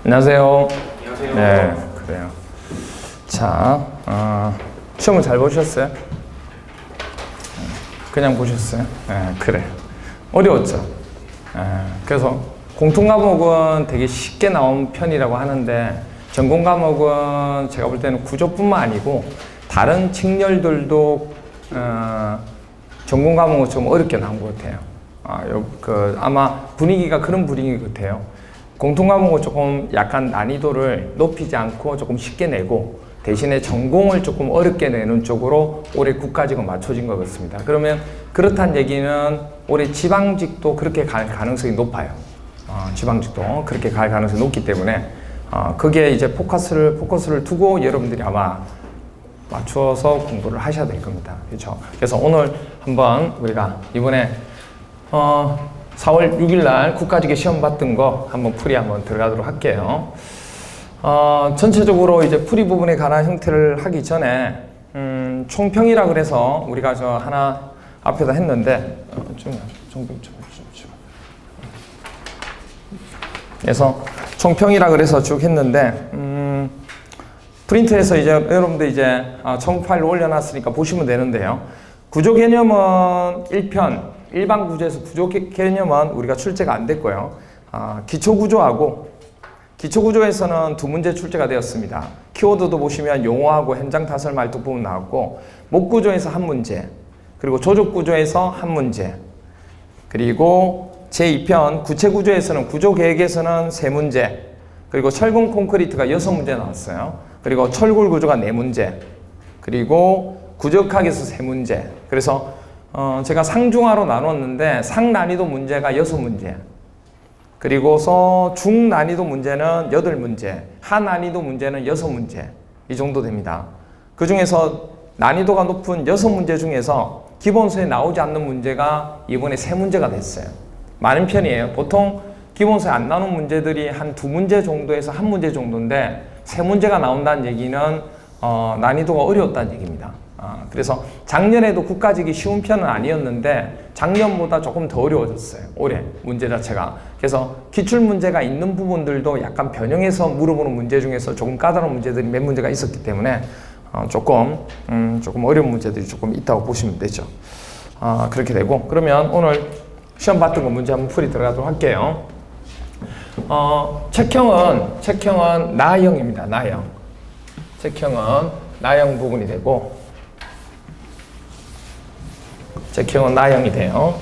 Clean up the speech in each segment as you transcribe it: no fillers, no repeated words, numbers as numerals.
안녕하세요. 안녕하세요. 네, 그래요. 자, 시험을 잘 보셨어요? 그냥 보셨어요? 네, 그래. 어려웠죠? 그래서 공통 과목은 되게 쉽게 나온 편이라고 하는데 전공 과목은 제가 볼 때는 구조뿐만 아니고 다른 직렬들도 전공 과목은 좀 어렵게 나온 것 같아요. 아마 분위기가 그런 분위기 같아요. 공통 과목은 조금 약간 난이도를 높이지 않고 조금 쉽게 내고 대신에 전공을 조금 어렵게 내는 쪽으로 올해 국가직은 맞춰진 것 같습니다. 그러면 그렇다는 얘기는 올해 지방직도 그렇게 갈 가능성이 높아요. 지방직도 그렇게 갈 가능성이 높기 때문에 그게 이제 포커스를 두고 여러분들이 아마 맞춰서 공부를 하셔야 될 겁니다. 그렇죠? 그래서 오늘 한번 우리가 이번에 4월 6일 날 국가직에 시험 봤던 거 한번 풀이 한번 들어가도록 할게요. 전체적으로 이제 풀이 부분에 관한 형태를 하기 전에 총평이라 그래서 우리가 저 하나 앞에다 했는데 그래서 총평이라 그래서 쭉 했는데 프린트해서 이제 여러분들 이제 첨부 파일로 올려놨으니까 보시면 되는데요. 구조 개념은 1편 일반 구조에서 구조 개념은 우리가 출제가 안 됐고요. 기초 구조하고 기초 구조에서는 두 문제 출제가 되었습니다. 키워드도 보시면 용어하고 현장 타설 말투 부분 나왔고 목 구조에서 한 문제, 그리고 조직 구조에서 한 문제, 그리고 제2편 구체 구조에서는 구조 계획에서는 3문제, 그리고 철근 콘크리트가 6문제 나왔어요. 그리고 철골 구조가 4문제, 그리고 구적학에서 3문제. 그래서 제가 상중하로 나눴는데 상난이도 문제가 6문제, 그리고서 중난이도 문제는 8문제, 하난이도 문제는 6문제, 이 정도 됩니다. 그 중에서 난이도가 높은 6문제 중에서 기본서에 나오지 않는 문제가 이번에 3문제가 됐어요. 많은 편이에요. 보통 기본서에 안 나오는 문제들이 한 2문제 정도에서 1문제 정도인데 3문제가 나온다는 얘기는 난이도가 어려웠다는 얘기입니다. 그래서 작년에도 국가직이 쉬운 편은 아니었는데 작년보다 조금 더 어려워졌어요. 올해 문제 자체가. 그래서 기출문제가 있는 부분들도 약간 변형해서 물어보는 문제 중에서 조금 까다로운 문제들이 몇 문제가 있었기 때문에 조금 어려운 문제들이 조금 있다고 보시면 되죠. 그렇게 되고, 그러면 오늘 시험 봤던 거 문제 한번 풀이 들어가도록 할게요. 책형은 나형입니다. 나형. 책형은 나형 부분이 되고 책형은 나형이 돼요.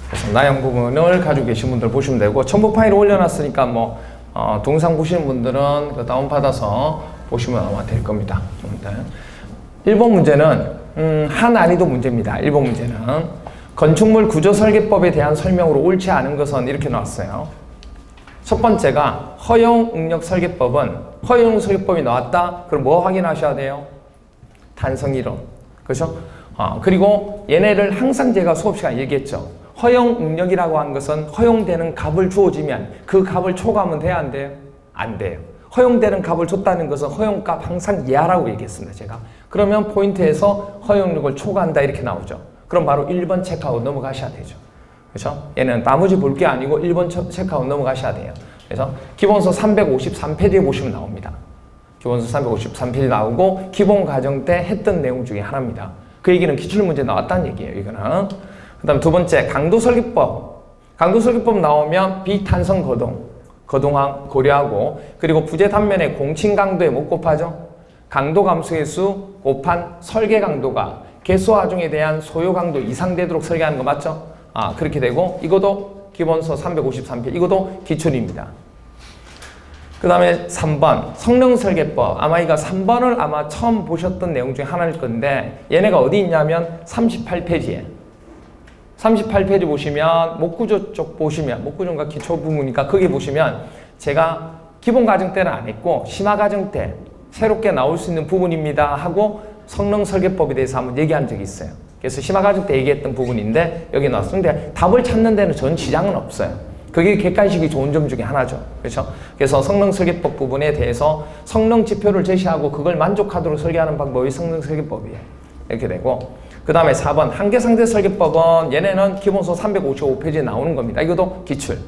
그래서 나형 부분을 가지고 계신 분들 보시면 되고, 첨부 파일을 올려놨으니까 뭐 동영상 보시는 분들은 그 다운받아서 보시면 아마 될 겁니다. 1번 문제는 하난이도 문제입니다. 1번 문제는 건축물 구조 설계법에 대한 설명으로 옳지 않은 것은 이렇게 나왔어요. 첫 번째가 허용 응력 설계법은 허용 설계법이 나왔다? 그럼 뭐 확인하셔야 돼요? 탄성이론. 그렇죠? 그리고 얘네를 항상 제가 수업 시간에 얘기했죠. 허용 응력이라고 하는 것은 허용되는 값을 주어지면 그 값을 초과하면 돼야 안 돼요? 안 돼요. 허용되는 값을 줬다는 것은 허용값 항상 이하라고 얘기했습니다. 제가. 그러면 포인트에서 허용력을 초과한다 이렇게 나오죠. 그럼 바로 1번 체크하고 넘어가셔야 되죠. 그렇죠? 얘는 나머지 볼 게 아니고 1번 체크하고 넘어가셔야 돼요. 그래서 기본서 353페이지에 보시면 나옵니다. 기본서 353페이지 나오고 기본 과정 때 했던 내용 중에 하나입니다. 그 얘기는 기출문제 나왔다는 얘기예요. 이거는. 그 다음 두 번째 강도설계법. 강도설계법 나오면 비탄성 거동항 고려하고, 그리고 부재 단면의 공칭 강도에 못 곱하죠. 강도 감소의 수 곱한 설계 강도가 개수 하중에 대한 소요 강도 이상 되도록 설계하는 거 맞죠? 그렇게 되고, 이것도 기본서 353페이지, 이것도 기출입니다. 그 다음에 3번 성능설계법. 아마 이거 3번을 아마 처음 보셨던 내용 중에 하나일 건데 얘네가 어디 있냐면 38페이지에 38페이지 보시면 목구조 쪽 보시면, 목구조인가 기초 부분이니까 거기 보시면 제가 기본 과정 때는 안 했고 심화 과정 때 새롭게 나올 수 있는 부분입니다 하고 성능설계법에 대해서 한번 얘기한 적이 있어요. 그래서 심화 과정 때 얘기했던 부분인데 여기 나왔는데 답을 찾는 데는 전 지장은 없어요. 그게 객관식이 좋은 점 중에 하나죠. 그렇죠? 그래서 성능설계법 부분에 대해서 성능 지표를 제시하고 그걸 만족하도록 설계하는 방법이 성능설계법이에요. 이렇게 되고, 그 다음에 4번 한계상대 설계법은 얘네는 기본서 355페이지에 나오는 겁니다. 이것도 기출.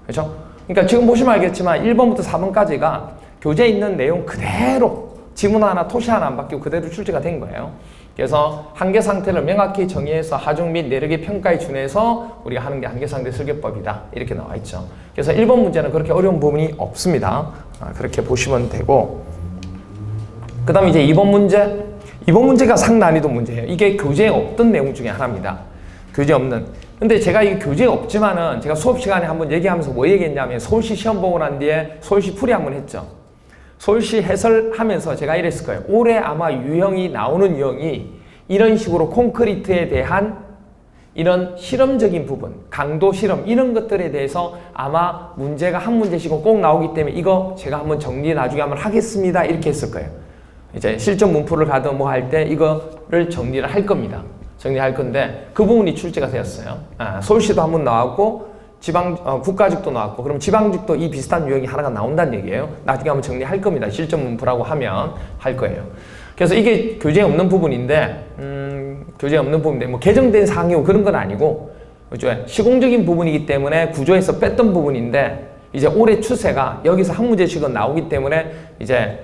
그렇죠? 그러니까 지금 보시면 알겠지만 1번부터 4번까지가 교재에 있는 내용 그대로 지문 하나, 토시 하나 안 바뀌고 그대로 출제가 된 거예요. 그래서 한계 상태를 명확히 정의해서 하중 및 내력의 평가에 준해서 우리가 하는 게 한계 상태 설계법이다. 이렇게 나와 있죠. 그래서 1번 문제는 그렇게 어려운 부분이 없습니다. 그렇게 보시면 되고, 그 다음에 이제 2번 문제. 2번 문제가 상난이도 문제예요. 이게 교재에 없던 내용 중에 하나입니다. 교재에 없는. 근데 제가 이 교재에 없지만은 제가 수업 시간에 한번 얘기하면서 뭐 얘기했냐면 서울시 시험 보고 난 뒤에 서울시 풀이 한번 했죠. 서울시 해설하면서 제가 이랬을 거예요. 올해 아마 유형이 나오는 유형이 이런 식으로 콘크리트에 대한 이런 실험적인 부분, 강도 실험 이런 것들에 대해서 아마 문제가 한 문제씩은 꼭 나오기 때문에 이거 제가 한번 정리 나중에 한번 하겠습니다. 이렇게 했을 거예요. 이제 실전 문풀을 가든 뭐 할 때 이거를 정리를 할 겁니다. 정리할 건데 그 부분이 출제가 되었어요. 서울시도 한번 나왔고 국가직도 나왔고, 그럼 지방직도 이 비슷한 유형이 하나가 나온다는 얘기예요. 나중에 한번 정리할 겁니다. 실전 문풀하고 하면 할 거예요. 그래서 이게 교재에 없는 부분인데, 뭐 개정된 사항이고 그런 건 아니고, 그죠? 시공적인 부분이기 때문에 구조에서 뺐던 부분인데, 이제 올해 추세가 여기서 한 문제씩은 나오기 때문에 이제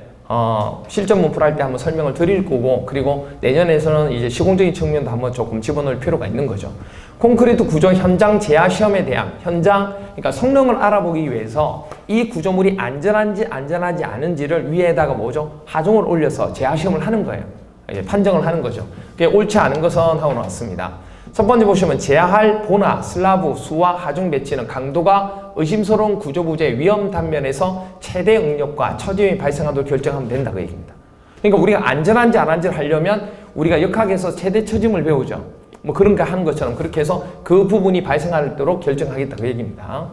실전 문풀할 때 한번 설명을 드릴 거고, 그리고 내년에서는 이제 시공적인 측면도 한번 조금 집어넣을 필요가 있는 거죠. 콘크리트 구조 현장 제하 시험에 대한 그러니까 성능을 알아보기 위해서 이 구조물이 안전한지 안전하지 않은지를 위에다가 뭐죠? 하중을 올려서 제하 시험을 하는 거예요. 이제 판정을 하는 거죠. 그게 옳지 않은 것은 하고 나왔습니다. 첫 번째 보시면 제하할 보나, 슬라브, 수와 하중 배치는 강도가 의심스러운 구조 부재의 위험 단면에서 최대 응력과 처지임이 발생하도록 결정하면 된다 그 얘기입니다. 그러니까 우리가 안전한지 안 한지를 하려면 우리가 역학에서 최대 처짐을 배우죠. 뭐 그런 거 하는 것처럼 그렇게 해서 그 부분이 발생하도록 결정하겠다 그 얘기입니다.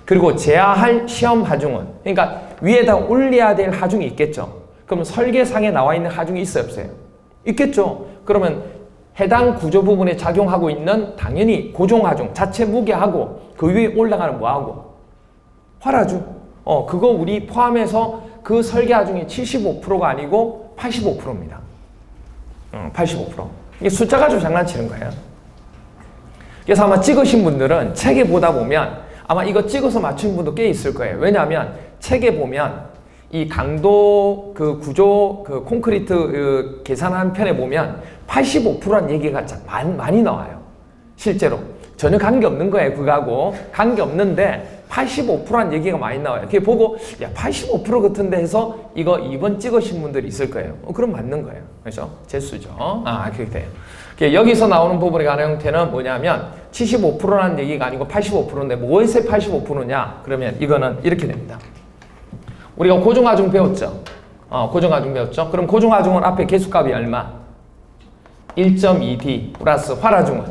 그리고 제하할 시험 하중은, 그러니까 위에다 올려야 될 하중이 있겠죠. 그러면 설계상에 나와 있는 하중이 있어요 없어요? 있겠죠. 그러면 해당 구조 부분에 작용하고 있는 당연히 고정하중, 자체 무게하고 그 위에 올라가는 뭐하고? 활하중. 그거 우리 포함해서 그 설계하중이 75%가 아니고 85%입니다. 85%. 이게 숫자 가지고 장난치는 거예요. 그래서 아마 찍으신 분들은 책에 보다 보면 아마 이거 찍어서 맞춘 분도 꽤 있을 거예요. 왜냐하면 책에 보면 이 강도 그 구조 그 콘크리트 그 계산한 편에 보면 85%란 얘기가 많이 나와요. 실제로 전혀 관계없는 거예요. 그거하고 관계없는데 85%란 얘기가 많이 나와요. 그게 보고 야 85% 같은데 해서 이거 2번 찍으신 분들이 있을 거예요. 그럼 맞는 거예요. 그렇죠? 재수죠. 그렇게 돼요. 여기서 나오는 부분의 가능 형태는 뭐냐면 75%라는 얘기가 아니고 85%인데 뭐에서 85%냐? 그러면 이거는 이렇게 됩니다. 우리가 고정하중 배웠죠? 고정하중 배웠죠? 그럼 고정하중은 앞에 개수값이 얼마? 1.2D 플러스 활하중은?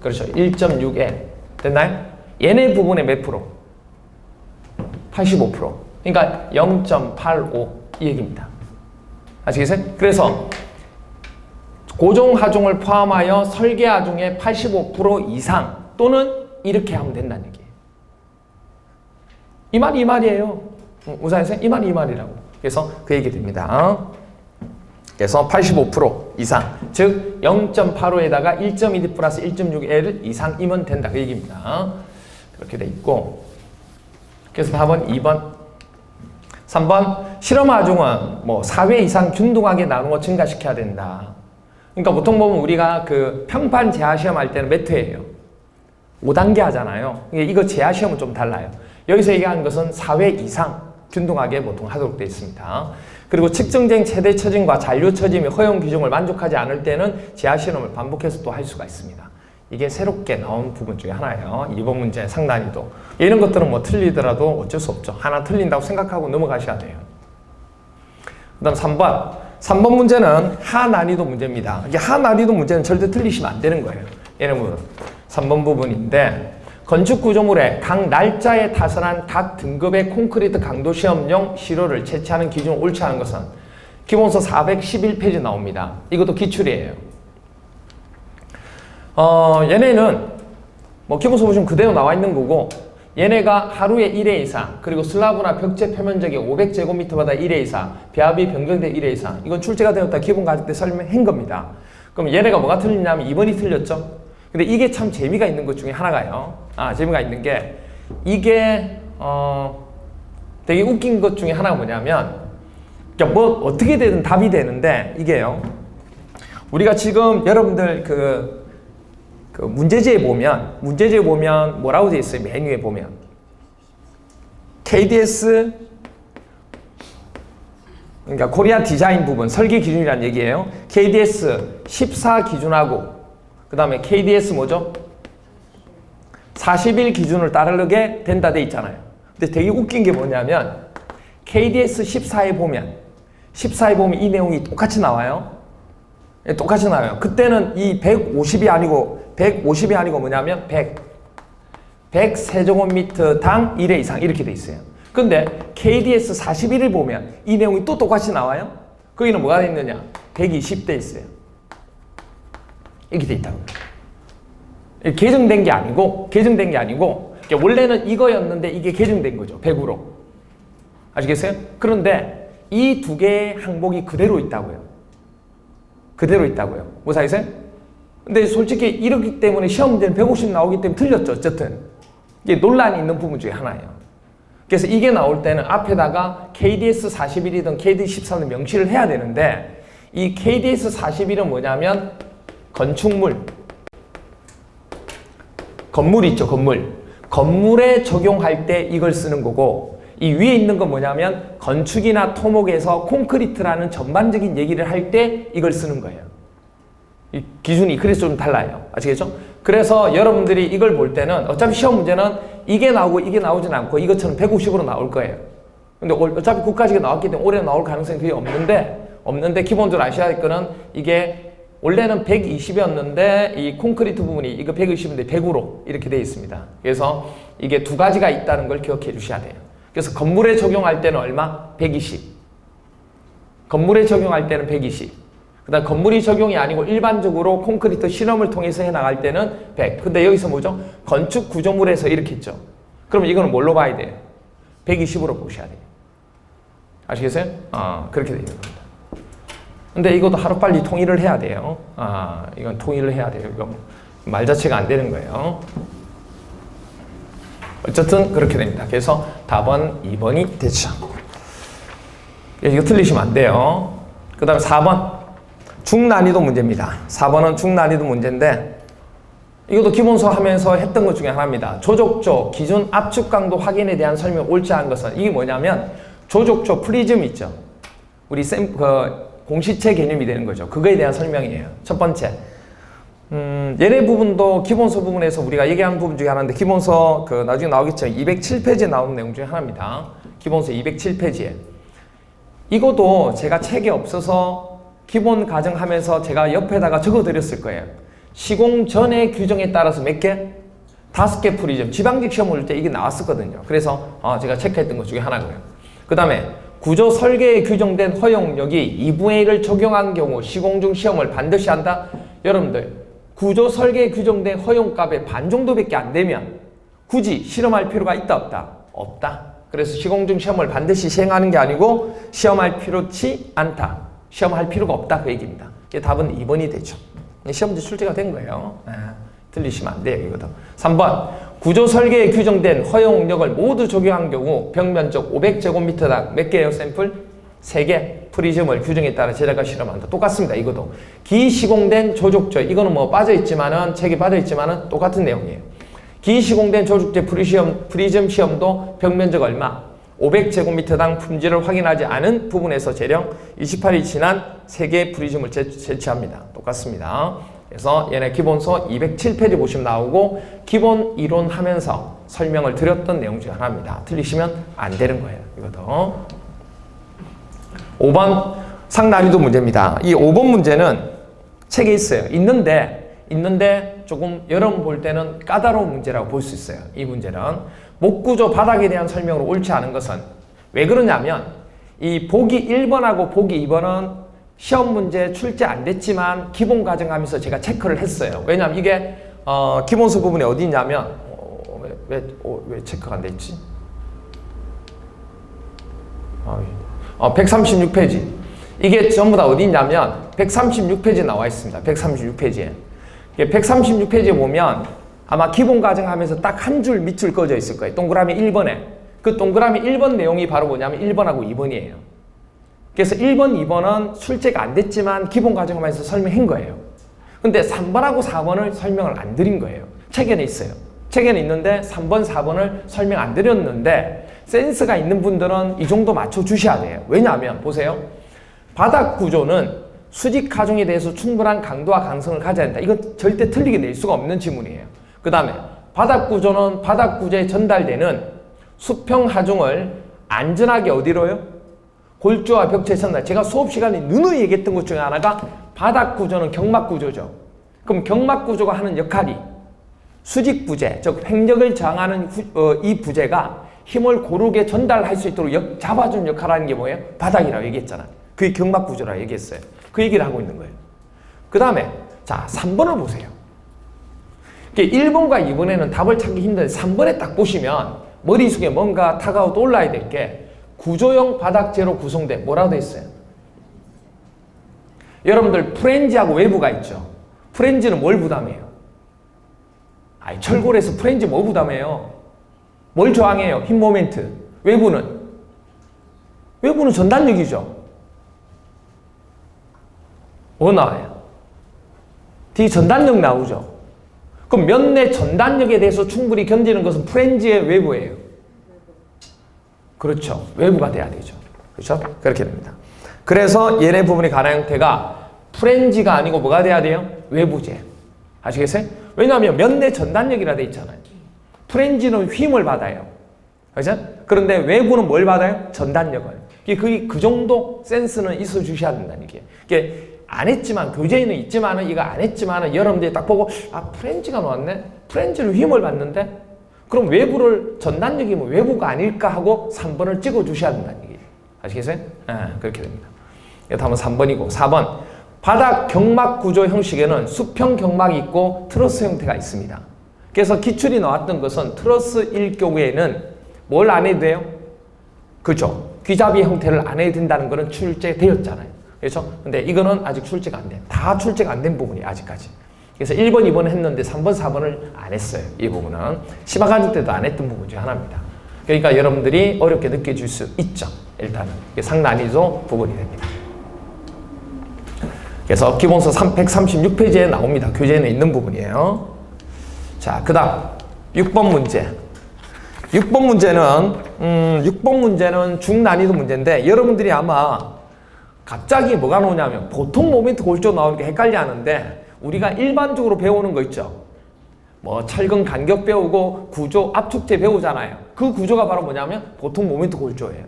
그렇죠. 1.6L. 됐나요? 얘네 부분의 몇 프로? 85%. 그러니까 0.85 이 얘기입니다. 아시겠어요? 그래서 고정하중을 포함하여 설계하중의 85% 이상 또는 이렇게 하면 된다는 얘기예요. 이 말이 이 말이에요. 우사에서 이 말이 이 말이라고. 그래서 그 얘기 됩니다. 그래서 85% 이상, 즉 0.85에다가 1.2D 플러스 1.6L 이상이면 된다 그 얘기입니다. 그렇게 돼 있고, 그래서 답은 2번. 3번 실험하중은 뭐 4회 이상 균등하게 나누어 증가시켜야 된다. 그러니까 보통 보면 우리가 그 평판 제하 시험 할 때는 몇 회예요? 5단계 하잖아요. 이거 제하 시험은 좀 달라요. 여기서 얘기하는 것은 4회 이상 균등하게 보통 하도록 되어 있습니다. 그리고 측정된 최대 처짐과 잔류 처짐의 허용 규정을 만족하지 않을 때는 제하 실험을 반복해서 또 할 수가 있습니다. 이게 새롭게 나온 부분 중에 하나예요. 2번 문제 상난이도. 이런 것들은 뭐 틀리더라도 어쩔 수 없죠. 하나 틀린다고 생각하고 넘어가셔야 돼요. 그 다음 3번. 3번 문제는 하난이도 문제입니다. 이게 하난이도 문제는 절대 틀리시면 안 되는 거예요. 얘는 3번 부분인데, 건축 구조물의 각 날짜에 타선한 각 등급의 콘크리트 강도 시험용 시료를 채취하는 기준을 옳지 않은 것은 기본서 411페이지 나옵니다. 이것도 기출이에요. 얘네는 뭐 기본서 보시면 그대로 나와 있는 거고, 얘네가 하루에 1회 이상, 그리고 슬라브나 벽체 표면적이 500제곱미터마다 1회 이상, 배합이 변경된 1회 이상, 이건 출제가 되었다 기본 과제 때 설명한 겁니다. 그럼 얘네가 뭐가 틀리냐면 2번이 틀렸죠? 근데 이게 참 재미가 있는 것 중에 하나가요. 재미가 있는 게, 이게 되게 웃긴 것 중에 하나가 뭐냐면, 그러니까 뭐 어떻게 되든 답이 되는데, 이게요, 우리가 지금 여러분들 그 문제지에 보면 뭐라고 되어 있어요? 메뉴에 보면 KDS, 그러니까 코리아 디자인 부분 설계 기준이라는 얘기예요. KDS 14 기준하고 그 다음에 KDS 뭐죠? 41 기준을 따르게 된다 돼 있잖아요. 근데 되게 웃긴 게 뭐냐면 KDS 14에 보면 이 내용이 똑같이 나와요. 똑같이 나와요. 그때는 이 150이 아니고 뭐냐면 100 세제곱미터당 1회 이상 이렇게 돼 있어요. 근데 KDS 41을 보면 이 내용이 또 똑같이 나와요. 거기는 뭐가 돼 있느냐? 120 돼 있어요. 이렇게 돼 있다고요. 개정된 게 아니고 원래는 이거였는데 이게 개정된 거죠. 100으로. 아시겠어요? 그런데 이 두 개의 항목이 그대로 있다고요. 무슨 아시겠어요? 근데 솔직히 이렇기 때문에 시험 문제는 150 나오기 때문에 틀렸죠. 어쨌든 이게 논란이 있는 부분 중에 하나예요. 그래서 이게 나올 때는 앞에다가 KDS 41이든 KDS 14든 명시를 해야 되는데, 이 KDS 41은 뭐냐면 건물 있죠. 건물에 적용할 때 이걸 쓰는 거고, 이 위에 있는 건 뭐냐면 건축이나 토목에서 콘크리트라는 전반적인 얘기를 할 때 이걸 쓰는 거예요. 이 기준이 그래서 좀 달라요. 아시겠죠? 그래서 여러분들이 이걸 볼 때는 어차피 시험 문제는 이게 나오고 이게 나오진 않고 이것처럼 150으로 나올 거예요. 근데 어차피 국가직에 나왔기 때문에 올해 나올 가능성이 거의 없는데 기본적으로 아셔야 할 거는 이게 원래는 120이었는데 이 콘크리트 부분이 이거 120인데 100으로 이렇게 되어 있습니다. 그래서 이게 두 가지가 있다는 걸 기억해 주셔야 돼요. 그래서 건물에 적용할 때는 얼마? 120. 건물에 적용할 때는 120. 그 다음 건물이 적용이 아니고 일반적으로 콘크리트 실험을 통해서 해나갈 때는 100. 근데 여기서 뭐죠? 건축 구조물에서 이렇게 했죠. 그러면 이거는 뭘로 봐야 돼요? 120으로 보셔야 돼요. 아시겠어요? 그렇게 되는 겁니다. 근데 이것도 하루빨리 통일을 해야 돼요. 이건 통일을 해야 돼요. 이거 말 자체가 안 되는 거예요. 어쨌든 그렇게 됩니다. 그래서 답은 2번이 되죠. 이거 틀리시면 안 돼요. 그 다음에 4번. 중난이도 문제입니다. 4번은 중난이도 문제인데, 이것도 기본서 하면서 했던 것 중에 하나입니다. 조족조 기준 압축 강도 확인에 대한 설명 옳지 않은 것은, 이게 뭐냐면 조족조 프리즘 있죠. 우리 공시체 개념이 되는 거죠. 그거에 대한 설명이에요. 첫 번째. 얘네 부분도 기본서 부분에서 우리가 얘기하는 부분 중에 하나인데, 기본서 나중에 나오겠죠. 207페이지에 나오는 내용 중에 하나입니다. 기본서 207페이지에. 이것도 제가 책에 없어서 기본 가정하면서 제가 옆에다가 적어 드렸을 거예요. 시공 전의 규정에 따라서 몇 개? 5개 프리즘. 지방직 시험 올 때 이게 나왔었거든요. 그래서 제가 체크했던 것 중에 하나고요. 그 다음에 구조 설계에 규정된 허용력이 2분의 1을 적용한 경우 시공 중 시험을 반드시 한다. 여러분들, 구조 설계에 규정된 허용값의 반 정도밖에 안 되면 굳이 실험할 필요가 있다 없다? 없다. 그래서 시공 중 시험을 반드시 시행하는 게 아니고 시험할 필요치 않다. 시험할 필요가 없다. 그 얘기입니다. 이게 답은 2번이 되죠. 시험 문제 출제가 된 거예요. 틀리시면 안 돼요. 이거도. 3번. 구조 설계에 규정된 허용력을 모두 적용한 경우 벽면적 500제곱미터당 몇 개예요? 샘플? 3개. 프리즘을 규정에 따라 제작과 실험한다. 똑같습니다. 이것도. 기시공된 조족조. 이거는 뭐 빠져있지만은, 책에 빠져있지만은 똑같은 내용이에요. 기시공된 조족제 프리즘 시험도 벽면적 얼마? 500제곱미터당 품질을 확인하지 않은 부분에서 재령 28이 지난 3개의 프리즘을 제치합니다. 똑같습니다. 그래서 얘네 기본서 207페이지 보시면 나오고, 기본 이론 하면서 설명을 드렸던 내용 중 하나입니다. 틀리시면 안 되는 거예요. 이것도. 5번 상난이도 문제입니다. 이 5번 문제는 책에 있어요. 있는데 조금 여러분 볼 때는 까다로운 문제라고 볼 수 있어요. 이 문제는 목구조 바닥에 대한 설명으로 옳지 않은 것은 왜 그러냐면, 이 보기 1번하고 보기 2번은 시험 문제 출제 안 됐지만 기본 가정하면서 제가 체크를 했어요. 왜냐면 이게 기본서 부분이 어디 있냐면 왜 체크가 안 됐지? 136페이지. 이게 전부 다 어디 있냐면 136페이지에 나와 있습니다. 136페이지에. 136페이지에 보면 아마 기본 가정하면서 딱 한 줄 밑줄 꺼져 있을 거예요. 동그라미 1번에. 그 동그라미 1번 내용이 바로 뭐냐면 1번하고 2번이에요. 그래서 1번, 2번은 출제가 안 됐지만 기본 과정에서 설명한 거예요. 근데 3번하고 4번을 설명을 안 드린 거예요. 책에는 있어요. 책에는 있는데 3번, 4번을 설명 안 드렸는데 센스가 있는 분들은 이 정도 맞춰주셔야 돼요. 왜냐하면 보세요. 바닥 구조는 수직 하중에 대해서 충분한 강도와 강성을 가져야 된다. 이건 절대 틀리게 낼 수가 없는 지문이에요. 그 다음에 바닥 구조는 바닥 구조에 전달되는 수평 하중을 안전하게 어디로요? 골조와 벽체에 전달. 제가 수업 시간에 누누이 얘기했던 것 중에 하나가 바닥 구조는 경막 구조죠. 그럼 경막 구조가 하는 역할이 수직 부재, 즉 횡력을 저항하는 이 부재가 힘을 고르게 전달할 수 있도록 잡아주는 역할을 하는 게 뭐예요? 바닥이라고 얘기했잖아요. 그게 경막 구조라고 얘기했어요. 그 얘기를 하고 있는 거예요. 그 다음에 자 3번을 보세요. 1번과 2번에는 답을 찾기 힘든데 3번에 딱 보시면 머릿속에 뭔가 다가오 떠올라야 될 게 구조형 바닥재로 구성된 뭐라고 돼 있어요? 여러분들 프렌지하고 외부가 있죠. 프렌지는 뭘 부담해요? 아니, 철골에서 프렌지 뭐 부담해요? 뭘 저항해요? 힘 모멘트. 외부는 전단력이죠. 뭐 나와요? D 전단력 나오죠. 그럼 면 내 전단력에 대해서 충분히 견디는 것은 프렌지의 외부예요. 그렇죠. 외부가 돼야 되죠. 그렇죠? 그렇게 됩니다. 그래서 얘네 부분의 가나 형태가 프렌지가 아니고 뭐가 돼야 돼요? 외부재. 아시겠어요? 왜냐하면 면 내 전단력이라 돼 있잖아요. 프렌지는 힘을 받아요. 그렇죠? 그런데 외부는 뭘 받아요? 전단력을. 그 정도 센스는 있어 주셔야 된다는 얘기예요. 이게 안 했지만, 교재에는 있지만은, 이거 안 했지만은, 여러분들이 딱 보고, 아, 프렌지가 나왔네? 프렌지는 힘을 받는데? 그럼 외부를, 전단력이면 외부가 아닐까 하고 3번을 찍어 주셔야 된다는 얘기예요. 아시겠어요? 그렇게 됩니다. 이거 다음은 3번이고, 4번. 바닥 경막 구조 형식에는 수평 경막이 있고 트러스 형태가 있습니다. 그래서 기출이 나왔던 것은 트러스 1교구에는 뭘 안 해도 돼요? 그렇죠. 귀잡이 형태를 안 해야 된다는 것은 출제되었잖아요. 그렇죠? 근데 이거는 아직 출제가 안 돼. 다 출제가 안 된 부분이 아직까지. 그래서 1번, 2번 했는데 3번, 4번을 안 했어요. 이 부분은. 심화과정 때도 안 했던 부분 중 하나입니다. 그러니까 여러분들이 어렵게 느껴질 수 있죠. 일단은. 상난이도 부분이 됩니다. 그래서 기본서 136페이지에 나옵니다. 교재에 있는 부분이에요. 자, 그 다음 6번 문제. 6번 문제는 중난이도 문제인데 여러분들이 아마 갑자기 뭐가 나오냐면 보통 모멘트 골조 나오니까 헷갈려 하는데 우리가 일반적으로 배우는 거 있죠. 뭐 철근 간격 배우고 구조 압축제 배우잖아요. 그 구조가 바로 뭐냐면 보통 모멘트 골조예요.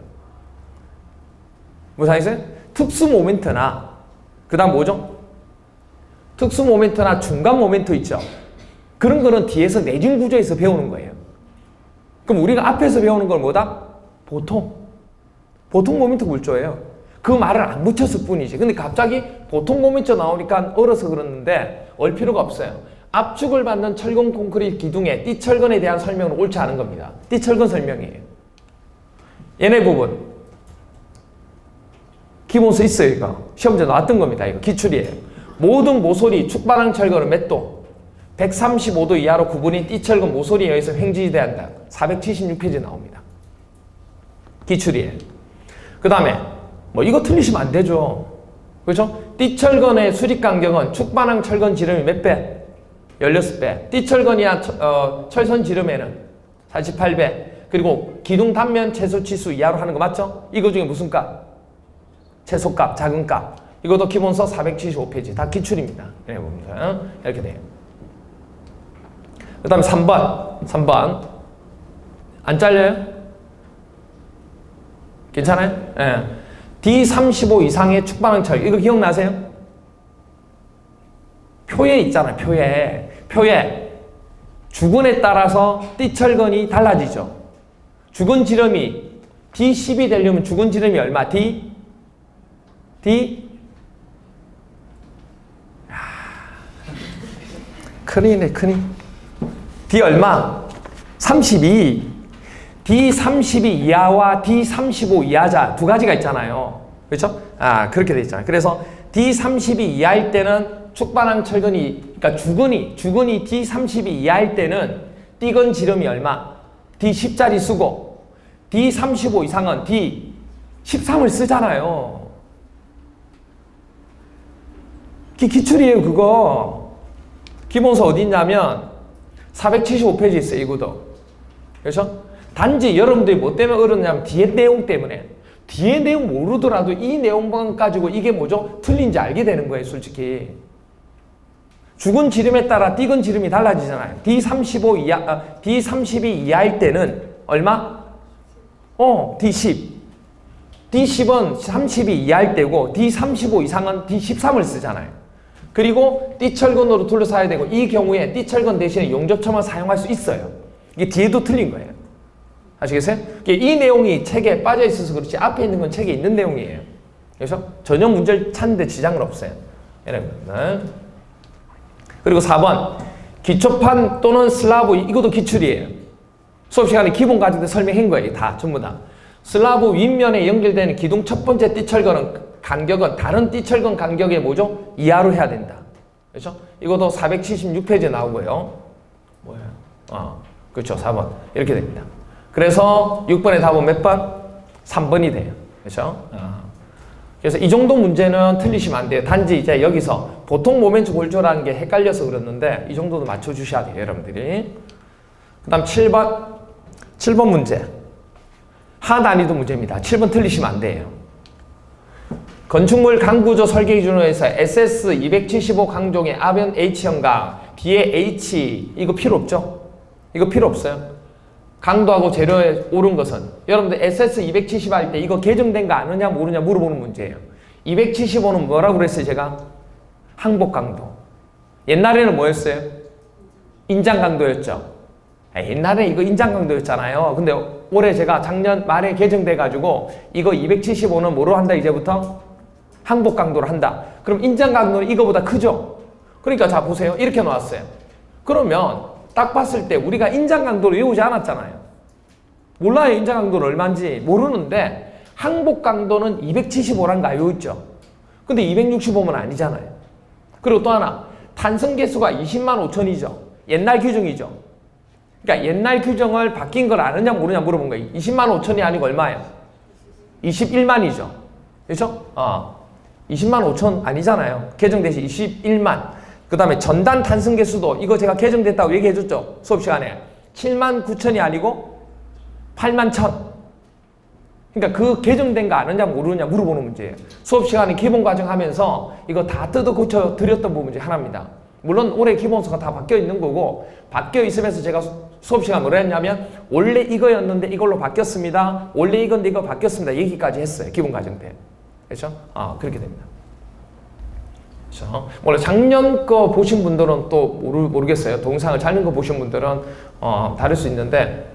무슨 말이세요? 특수 모멘트나 그 다음 뭐죠? 특수 모멘트나 중간 모멘트 있죠. 그런 거는 뒤에서 내진 구조에서 배우는 거예요. 그럼 우리가 앞에서 배우는 건 뭐다? 보통 모멘트 골조예요. 그 말을 안 붙였을 뿐이지. 근데 갑자기 보통 모멘트 나오니까 얼어서 그러는데 얼 필요가 없어요. 압축을 받는 철근 콘크리트 기둥의 띠철근에 대한 설명은 옳지 않은 겁니다. 띠철근 설명이에요. 얘네 부분 기본서 있어요. 이거 시험제 나왔던 겁니다. 이거 기출이에요. 모든 모서리 축반항 철근은 몇 도? 135도 이하로 구분인 띠철근 모서리에 의해서 횡진돼야 한다. 476페이지에 나옵니다. 기출이에요. 그 다음에 뭐 이거 틀리시면 안 되죠. 그렇죠? 띠철근의 수직 간격은 축반항 철근 지름이 몇 배? 16배. 띠철근이야 철선 지름에는 48배. 그리고 기둥 단면 최소치수 이하로 하는 거 맞죠? 이거 중에 무슨 값? 최소값, 작은 값. 이것도 기본서 475페이지. 다 기출입니다. 이렇게 돼요. 그 다음에 3번. 안 잘려요? 괜찮아요? 예. D35 이상의 축반항 철. 이거 기억나세요? 표에 있잖아요. 표에. 주근에 따라서 띠철근이 달라지죠. 주근 지름이 D10이 되려면 주근 지름이 얼마? D? 큰이네. D 얼마? 32. D32 이하와 D35 이하자 두 가지가 있잖아요. 그렇죠? 그렇게 돼 있잖아요. 그래서 D32 이하일 때는 축반항 철근이, 그러니까 주근이 D32 이하일 때는 띠근 지름이 얼마? D10짜리 쓰고 D35 이상은 D13을 쓰잖아요. 기출이에요, 그거. 기본서 어디 있냐면 475페이지 있어요, 이거도. 그렇죠? 단지 여러분들이 뭐 때문에 어렵냐면 뒤에 내용 때문에. 뒤에 내용 모르더라도 이 내용만 가지고 이게 뭐죠? 틀린지 알게 되는 거예요, 솔직히. 죽은 지름에 따라 띠근 지름이 달라지잖아요. D32 이하일 때는 얼마? D10. D10은 32 이하일 때고 D35 이상은 D13을 쓰잖아요. 그리고 띠철근으로 둘러싸야 되고 이 경우에 띠철근 대신에 용접첨을 사용할 수 있어요. 이게 뒤에도 틀린 거예요. 아시겠어요? 이 내용이 책에 빠져 있어서 그렇지 앞에 있는 건 책에 있는 내용이에요. 그래서 전혀 문제를 찾는데 지장은 없어요. 그리고 4번 기초판 또는 슬라브 이것도 기출이에요. 수업 시간에 기본 과정도 설명한 거예요. 다 전부 다. 슬라브 윗면에 연결되는 기둥 첫 번째 띠철근은 간격은 다른 띠철근 간격의 뭐죠? 이하로 해야 된다. 그렇죠? 이것도 476페이지에 나오고요. 뭐예요? 그렇죠. 4번. 이렇게 됩니다. 그래서 6번의 답은 몇 번? 3번이 돼요. 그렇죠? 그래서 이 정도 문제는 틀리시면 안 돼요. 단지 이제 여기서 보통 모멘트 골조라는 게 헷갈려서 그랬는데 이 정도도 맞춰주셔야 돼요, 여러분들이. 그 다음 7번 문제. 하단위도 문제입니다. 7번 틀리시면 안 돼요. 건축물 강구조 설계 기준으로 해서 SS 275 강종의 아변 H형과 뒤에 H 이거 필요 없죠? 이거 필요 없어요. 강도하고 재료에 오른 것은 여러분들 SS 270 할 때 이거 개정된 거 아느냐 모르냐 물어보는 문제예요. 275는 뭐라고 그랬어요 제가? 항복 강도. 옛날에는 뭐였어요? 인장 강도였죠. 옛날에 이거 인장 강도였잖아요. 근데 올해 제가 작년 말에 개정돼 가지고 이거 275는 뭐로 한다 이제부터? 항복 강도로 한다. 그럼 인장 강도는 이거보다 크죠? 그러니까 자 보세요. 이렇게 나왔어요. 그러면 딱 봤을 때 우리가 인장 강도를 외우지 않았잖아요. 몰라요. 인장 강도는 얼마인지 모르는데 항복 강도는 275란 거 알고 있죠. 근데 265면 아니잖아요. 그리고 또 하나 탄성 개수가 20만 5천이죠. 옛날 규정이죠. 그러니까 옛날 규정을 바뀐 걸 아느냐 모르냐 물어본 거예요. 20만 5천이 아니고 얼마예요? 21만이죠. 그렇죠? 20만 5천 아니잖아요. 개정 대신 21만. 그 다음에 전단 탄성 개수도 이거 제가 개정됐다고 얘기해 줬죠. 수업 시간에. 7만 9천이 아니고 8만 1천. 그러니까 그 개정된 거 아느냐 모르느냐 물어보는 문제예요. 수업 시간에 기본 과정 하면서 이거 다 뜯어 고쳐 드렸던 부분 중에 하나입니다. 물론 올해 기본서가 다 바뀌어 있는 거고 바뀌어 있으면서 제가 수업 시간 뭐라 했냐면 원래 이거였는데 이걸로 바뀌었습니다. 원래 이건데 이거 바뀌었습니다. 얘기까지 했어요. 기본 과정 때. 그렇죠? 그렇게 됩니다. 그렇죠? 원래 작년 거 보신 분들은 또 모르겠어요. 동영상을 작년 거 보신 분들은 다를 수 있는데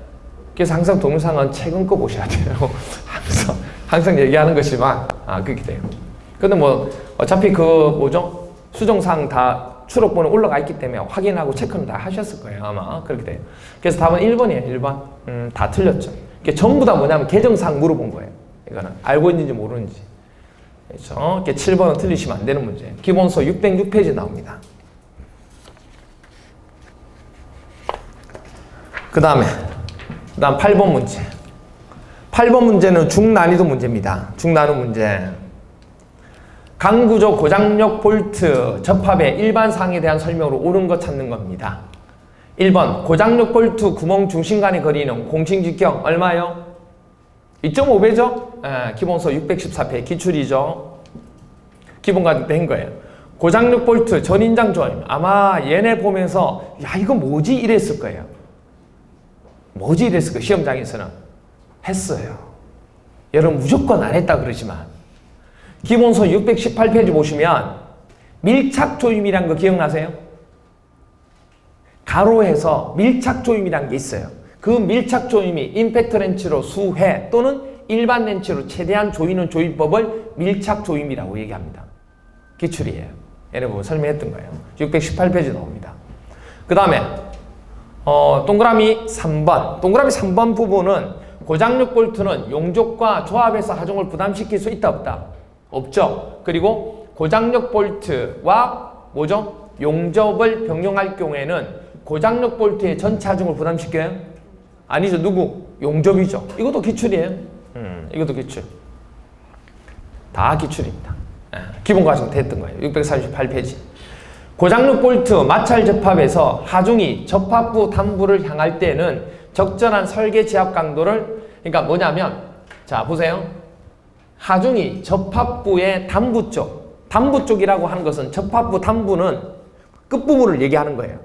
그래서 항상 동영상은 최근 거 보셔야 돼요. 항상 얘기하는 것이지만 그렇게 돼요. 근데 뭐 어차피 그 뭐죠? 수정상 다 추록본에 올라가 있기 때문에 확인하고 체크는 다 하셨을 거예요. 아마 그렇게 돼요. 그래서 답은 1번이에요. 1번. 다 틀렸죠. 이게 전부 다 뭐냐면 개정상 물어본 거예요. 이거는 알고 있는지 모르는지. 그렇죠? 7번은 틀리시면 안 되는 문제. 기본서 606페이지 나옵니다. 그 다음 8번 문제. 8번 문제는 중난이도 문제입니다. 중난이도 문제. 강구조 고장력 볼트 접합의 일반 사항에 대한 설명으로 옳은 것 찾는 겁니다. 1번 고장력 볼트 구멍 중심 간의 거리는 공칭직경 얼마요? 2.5배죠? 기본서 614페이지 기출이죠. 기본과정 된 거예요. 고장력 볼트 전인장 조임. 아마 얘네 보면서 야 이거 뭐지? 이랬을 거예요. 뭐지? 이랬을 거예요. 시험장에서는. 했어요. 여러분 무조건 안 했다 그러지만 기본서 618페이지 보시면 밀착 조임이란 거 기억나세요? 가로해서 밀착 조임이란 게 있어요. 그 밀착 조임이 임팩트 렌치로 수회 또는 일반 렌치로 최대한 조이는 조임법을 밀착 조임이라고 얘기합니다. 기출이에요. 얘네 보면 설명했던 거예요. 618페이지 나옵니다. 그 다음에 동그라미 3번. 동그라미 3번 부분은 고장력 볼트는 용접과 조합에서 하중을 부담시킬 수 있다 없다? 없죠. 그리고 고장력 볼트와 뭐죠? 용접을 병용할 경우에는 고장력 볼트의 전체 하중을 부담시켜요? 아니죠. 누구? 용접이죠. 이것도 기출이에요. 이것도 기출. 다 기출입니다. 기본 과정 됐던 거예요. 638페이지. 고장력 볼트 마찰 접합에서 하중이 접합부 단부를 향할 때는 적절한 설계 지압 강도를, 그러니까 뭐냐면, 자 보세요. 하중이 접합부의 단부 쪽이라고 하는 것은, 접합부 단부는 끝부분을 얘기하는 거예요.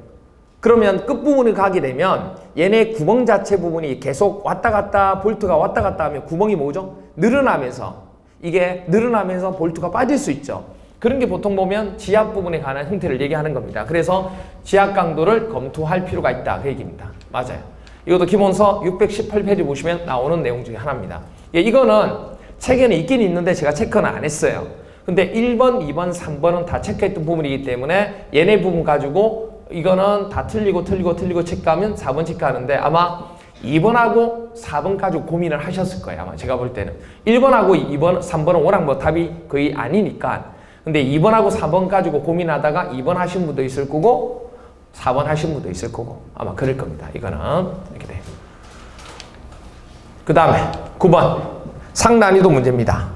그러면 끝부분을 가게 되면 얘네 구멍 자체 부분이 계속 왔다 갔다, 볼트가 왔다 갔다 하면 구멍이 뭐죠? 늘어나면서, 이게 늘어나면서 볼트가 빠질 수 있죠. 그런 게 보통 보면 지압 부분에 관한 형태를 얘기하는 겁니다. 그래서 지압 강도를 검토할 필요가 있다, 그 얘기입니다. 맞아요. 이것도 기본서 618페이지 보시면 나오는 내용 중에 하나입니다. 이거는 책에는 있긴 있는데 제가 체크는 안 했어요. 근데 1번, 2번, 3번은 다 체크했던 부분이기 때문에 얘네 부분 가지고 이거는 다 틀리고 체크하면 4번 체크하는데, 아마 2번하고 4번 가지고 고민을 하셨을 거예요. 아마 제가 볼 때는 1번하고 2번, 3번은 워낙 뭐 답이 거의 아니니까. 근데 2번하고 4번 가지고 고민하다가 2번 하신 분도 있을 거고 4번 하신 분도 있을 거고 아마 그럴 겁니다. 이거는 이렇게 돼요. 그 다음에 9번 상난이도 문제입니다.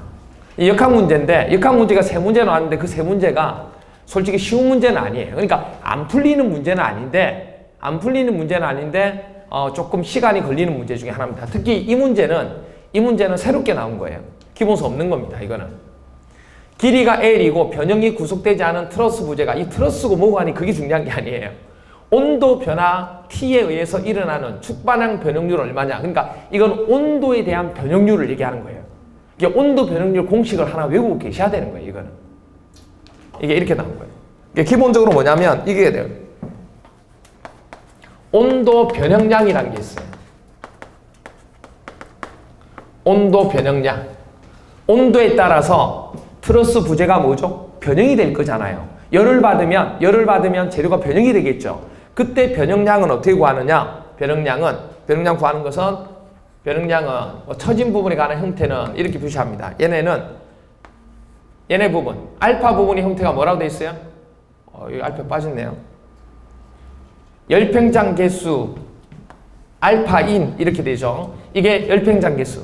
이 역학 문제인데, 역학 문제가 3문제 나왔는데 그 3문제가 솔직히 쉬운 문제는 아니에요. 그러니까 안 풀리는 문제는 아닌데, 조금 시간이 걸리는 문제 중에 하나입니다. 특히 이 문제는 새롭게 나온 거예요. 기본서 없는 겁니다. 이거는 길이가 L이고 변형이 구속되지 않은 트러스 부재가, 이 트러스고 뭐고 하니 그게 중요한 게 아니에요. 온도 변화 T에 의해서 일어나는 축반항 변형률은 얼마냐. 그러니까 이건 온도에 대한 변형률을 얘기하는 거예요. 이게 온도 변형률 공식을 하나 외우고 계셔야 되는 거예요. 이거는 이게 이렇게 나온 거예요. 이게 기본적으로 뭐냐면 이게 돼요. 온도 변형량이라는 게 있어요. 온도 변형량. 온도에 따라서 트러스 부재가 뭐죠? 변형이 될 거잖아요. 열을 받으면 재료가 변형이 되겠죠. 그때 변형량은 어떻게 구하느냐? 변형량 구하는 것은, 처진 부분에 관한 형태는 이렇게 표시합니다. 얘네 부분, 알파 부분의 형태가 뭐라고 되어 있어요? 여기 알파 빠졌네요. 열팽장 개수 알파인 이렇게 되죠. 이게 열팽장 개수.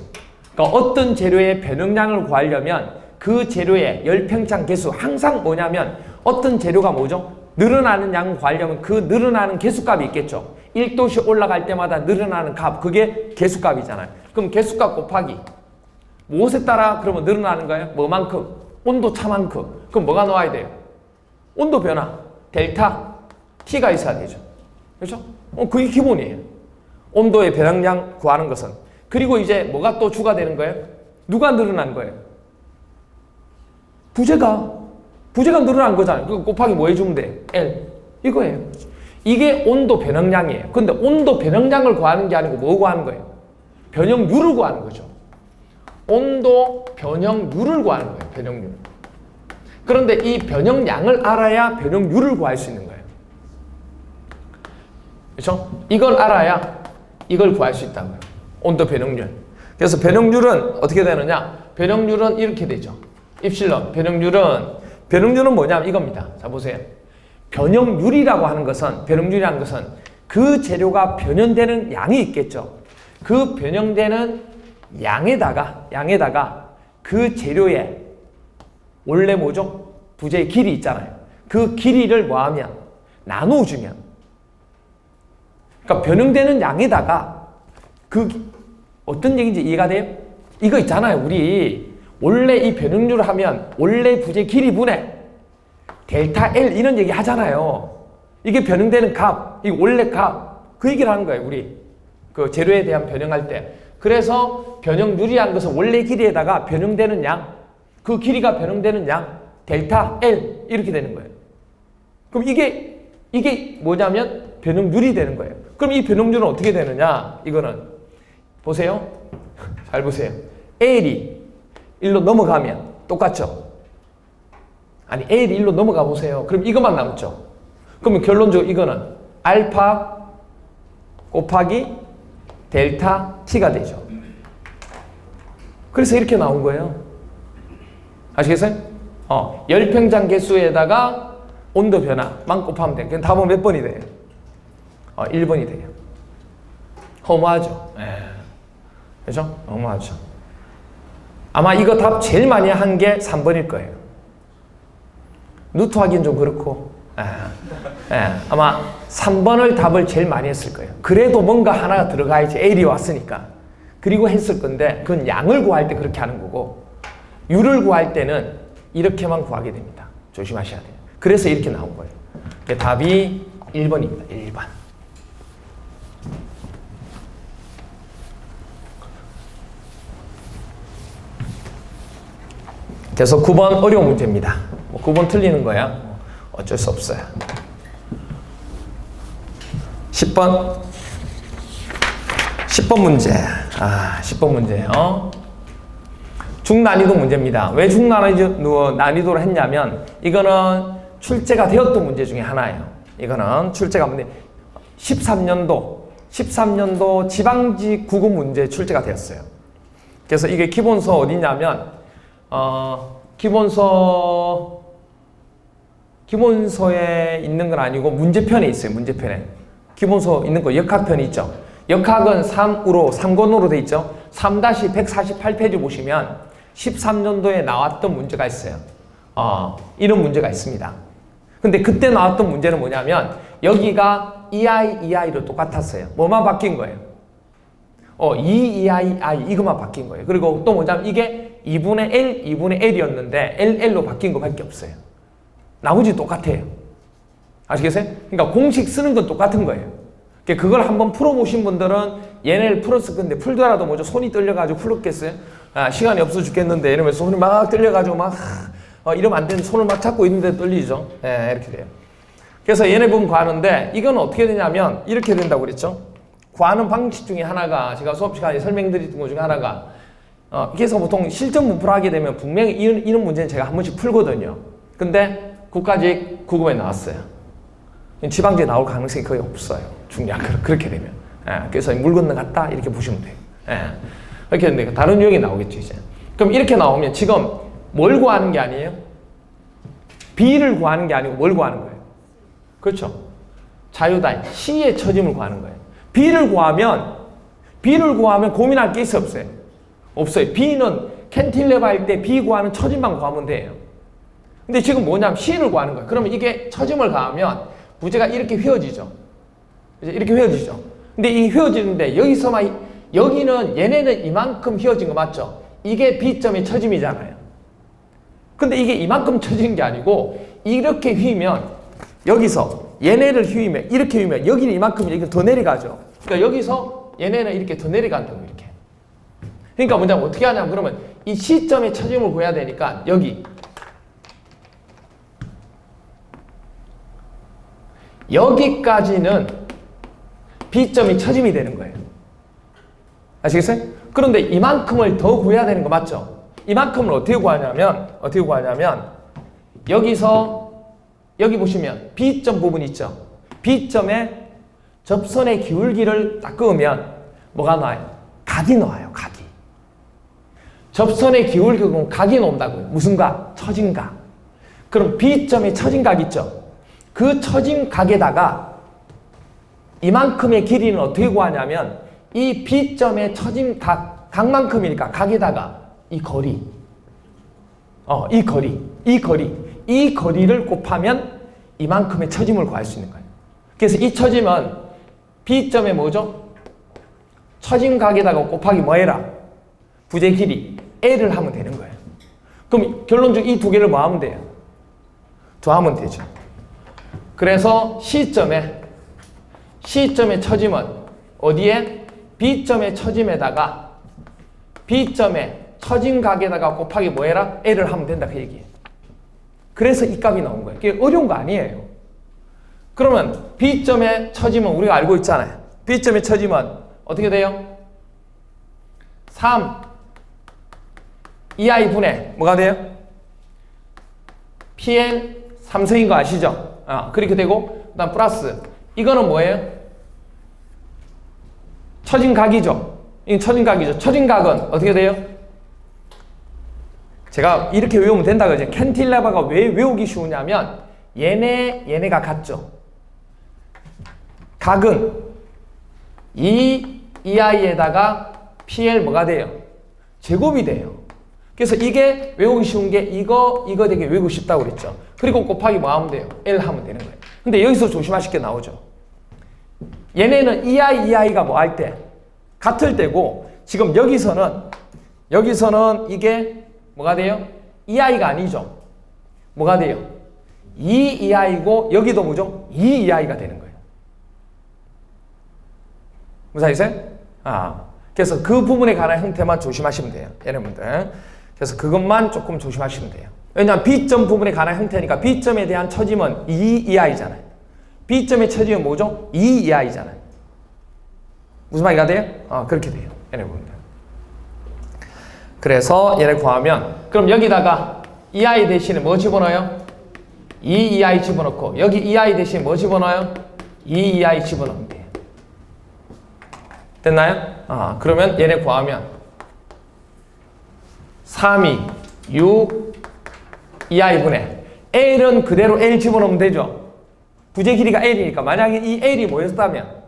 그러니까 어떤 재료의 변형량을 구하려면 그 재료의 열팽창 개수, 항상 뭐냐면 어떤 재료가 뭐죠? 늘어나는 양을 구하려면 그 늘어나는 개수값이 있겠죠. 1도씩 올라갈 때마다 늘어나는 값, 그게 개수값이잖아요. 그럼 개수값 곱하기 무엇에 따라 그러면 늘어나는 거예요? 뭐만큼? 온도 차만큼. 그럼 뭐가 나와야 돼요? 온도 변화, 델타 T가 있어야 되죠. 그렇죠? 그게 기본이에요. 온도의 변형량 구하는 것은. 그리고 이제 뭐가 또 주가 되는 거예요? 누가 늘어난 거예요? 부재가 늘어난 거잖아요. 그 곱하기 뭐 해주면 돼? L. 이거예요. 이게 온도 변형량이에요. 근데 온도 변형량을 구하는 게 아니고 뭐 구하는 거예요? 변형률을 구하는 거죠. 온도 변형률을 구하는 거예요. 변형률. 그런데 이 변형량을 알아야 변형률을 구할 수 있는 거예요. 그렇죠? 이걸 알아야 이걸 구할 수 있다고요. 온도 변형률. 그래서 변형률은 어떻게 되느냐? 변형률은 이렇게 되죠. 입실론. 변형률은 뭐냐면 이겁니다. 자, 보세요. 변형률이라고 하는 것은, 그 재료가 변형되는 양이 있겠죠. 그 변형되는 양에다가 그 재료의 원래 뭐죠? 부재의 길이 있잖아요. 그 길이를 뭐하면? 나눠주면. 그러니까 변형되는 양에다가 어떤 얘기인지 이해가 돼요? 이거 있잖아요. 우리 원래 이 변형률을 하면 원래 부재 길이 분의 델타 L 이런 얘기 하잖아요. 이게 변형되는 값, 이 원래 값, 그 얘기를 하는 거예요. 우리 그 재료에 대한 변형할 때. 그래서 변형률이라는 것은 원래 길이에다가 변형되는 양, 그 길이가 변형되는 양, 델타 L 이렇게 되는 거예요. 그럼 이게 뭐냐면 변형률이 되는 거예요. 그럼 이 변형률은 어떻게 되느냐? 이거는 보세요. 잘 보세요. L이 1로 넘어가면 똑같죠? 아니, L이 1로 넘어가 보세요. 그럼 이것만 남죠? 그러면 결론적으로 이거는 알파 곱하기 델타 T가 되죠. 그래서 이렇게 나온 거예요. 아시겠어요? 열팽장 개수에다가 온도 변화만 곱하면 돼요. 그럼 답은 몇 번이 돼요? 1번이 돼요. 허무하죠? 그죠? 맞죠. 아마 이거 답 제일 많이 한 게 3번일 거예요. 루트 하기는 좀 그렇고, 아마 3번을 답을 제일 많이 했을 거예요. 그래도 뭔가 하나가 들어가야지. L이 왔으니까. 그리고 했을 건데, 그건 양을 구할 때 그렇게 하는 거고, U를 구할 때는 이렇게만 구하게 됩니다. 조심하셔야 돼요. 그래서 이렇게 나온 거예요. 답이 1번입니다. 1번. 그래서 9번 어려운 문제입니다. 9번 틀리는 거야. 어쩔 수 없어요. 10번. 10번 문제. 10번 문제예요. 중난이도 문제입니다. 왜 중난이도를 했냐면 이거는 출제가 되었던 문제 중에 하나예요. 이거는 출제가 문제 13년도 지방직 구급 문제 출제가 되었어요. 그래서 이게 기본서 어디냐면 기본서에 있는 건 아니고 문제편에 있어요. 문제편에. 기본서 있는 거 역학편이 있죠. 역학은 3권으로 돼 있죠. 3-148페이지 보시면 13년도에 나왔던 문제가 있어요. 이런 문제가 있습니다. 근데 그때 나왔던 문제는 뭐냐면 여기가 EI로 똑같았어요. 뭐만 바뀐 거예요? EI 이것만 바뀐 거예요. 그리고 또 뭐냐면 이게 2분의 L, 2분의 L이었는데 LL로 바뀐 거밖에 없어요. 나머지 똑같아요. 아시겠어요? 그러니까 공식 쓰는 건 똑같은 거예요. 그걸 한번 풀어보신 분들은 얘네를 풀었을 건데 풀더라도 뭐죠? 손이 떨려가지고 풀었겠어요? 시간이 없어 죽겠는데 이러면서 손이 막 떨려가지고 막 이러면 안 되는 손을 막 잡고 있는데 떨리죠? 이렇게 돼요. 그래서 얘네 보면 구하는데 이건 어떻게 되냐면 이렇게 된다고 그랬죠? 구하는 방식 중에 하나가 제가 수업 시간에 설명드렸던 것 중에 하나가 그래서 보통 실전 문풀 하게 되면 분명히 이런 문제는 제가 한 번씩 풀거든요. 근데 국가직 구급에 나왔어요. 지방제 나올 가능성이 거의 없어요. 중요한 거 그렇게 되면. 그래서 물 건너갔다 이렇게 보시면 돼요. 이렇게 했는데 다른 유형이 나오겠죠 이제. 그럼 이렇게 나오면 지금 뭘 구하는 게 아니에요? B를 구하는 게 아니고 뭘 구하는 거예요? 그렇죠. 자유다인 C의 처짐을 구하는 거예요. B를 구하면 고민할 게 있어요, 없어요? 없어요. B는 캔틸레버 할 때 B 구하는 처짐만 구하면 돼요. 근데 지금 뭐냐면 C를 구하는 거예요. 그러면 이게 처짐을 가하면 부재가 이렇게 휘어지죠. 이렇게 휘어지죠. 근데 이 휘어지는데 여기는 얘네는 이만큼 휘어진 거 맞죠? 이게 B점의 처짐이잖아요. 근데 이게 이만큼 처지는 게 아니고 이렇게 휘면 여기서 얘네를 휘면 이렇게 휘면 여기는 이만큼 이렇게 더 내려가죠. 그러니까 여기서 얘네는 이렇게 더 내려간다고 이렇게. 그러니까 뭐냐면 어떻게 하냐면 그러면 이 C점의 처짐을 구해야 되니까 여기까지는 B점이 처짐이 되는 거예요. 아시겠어요? 그런데 이만큼을 더 구해야 되는 거 맞죠? 이만큼을 어떻게 구하냐면 여기 보시면 B점 부분 있죠? B점에 접선의 기울기를 딱 그으면 뭐가 나와요? 각이 나와요. 각이. 접선의 기울기가 각이 나온다고요. 무슨 각? 처진각. 그럼 B점에 처진각 있죠? 그 처진각에다가 이만큼의 길이는 어떻게 구하냐면 이 B점의 처진각만큼이니까 각에다가 이 거리를 곱하면 이만큼의 처짐을 구할 수 있는 거예요. 그래서 이 처짐은 B점에 뭐죠? 처짐각에다가 곱하기 뭐 해라? 부재 길이 L을 하면 되는 거예요. 그럼 결론적으로 이 두 개를 뭐 하면 돼요? 더하면 되죠. 그래서 C점의 처짐은 어디에? B점의 처짐에다가 B점의 처짐각에다가 곱하기 뭐 해라? L을 하면 된다 그 얘기예요. 그래서 이 값이 나온 거예요. 그게 어려운 거 아니에요. 그러면 B점의 처짐은 우리가 알고 있잖아요. B점의 처짐은 어떻게 돼요? 3 2i분의 뭐가 돼요? PN 3승인 거 아시죠? 그렇게 되고 그 다음 플러스 이거는 뭐예요? 처진각이죠. 이건 처진각이죠. 처진각은 어떻게 돼요? 제가 이렇게 외우면 된다 그러죠. 캔틸레버가 왜 외우기 쉬우냐면 얘네가 같죠. 각은 2i에다가 PL 뭐가 돼요? 제곱이 돼요. 그래서 이게 외우기 쉬운 게 이거 되게 외우고 싶다고 그랬죠. 그리고 곱하기 뭐 하면 돼요? L 하면 되는 거예요. 근데 여기서 조심하실 게 나오죠. 얘네는 이하이가 뭐 할 때? 같을 때고, 지금 여기서는 이게 뭐가 돼요? 이하이가 아니죠. 뭐가 돼요? 2이하이고 여기도 뭐죠? 2이하이가 되는 거예요. 무슨 말이세요? 그래서 그 부분에 관한 형태만 조심하시면 돼요. 여러분들. 그래서 그것만 조금 조심하시면 돼요. 왜냐하면 B점 부분에 관한 형태니까 B점에 대한 처짐은 2이하이잖아요. B점의 처짐은 뭐죠? 2이하이잖아요. 무슨 말이가 돼요? 그렇게 돼요. 여러분들. 그래서 얘를 구하면, 그럼 여기다가 이하이 대신에 뭐 집어넣어요? 2이하이 집어넣고, 여기 이하이 대신에 뭐 집어넣어요? 2이하이 집어넣으면 돼요. 됐나요? 그러면 얘네 구하면 3이 6 2i분의 L은 그대로 L 집어넣으면 되죠. 부재 길이가 L이니까 만약에 이 L이 뭐였다면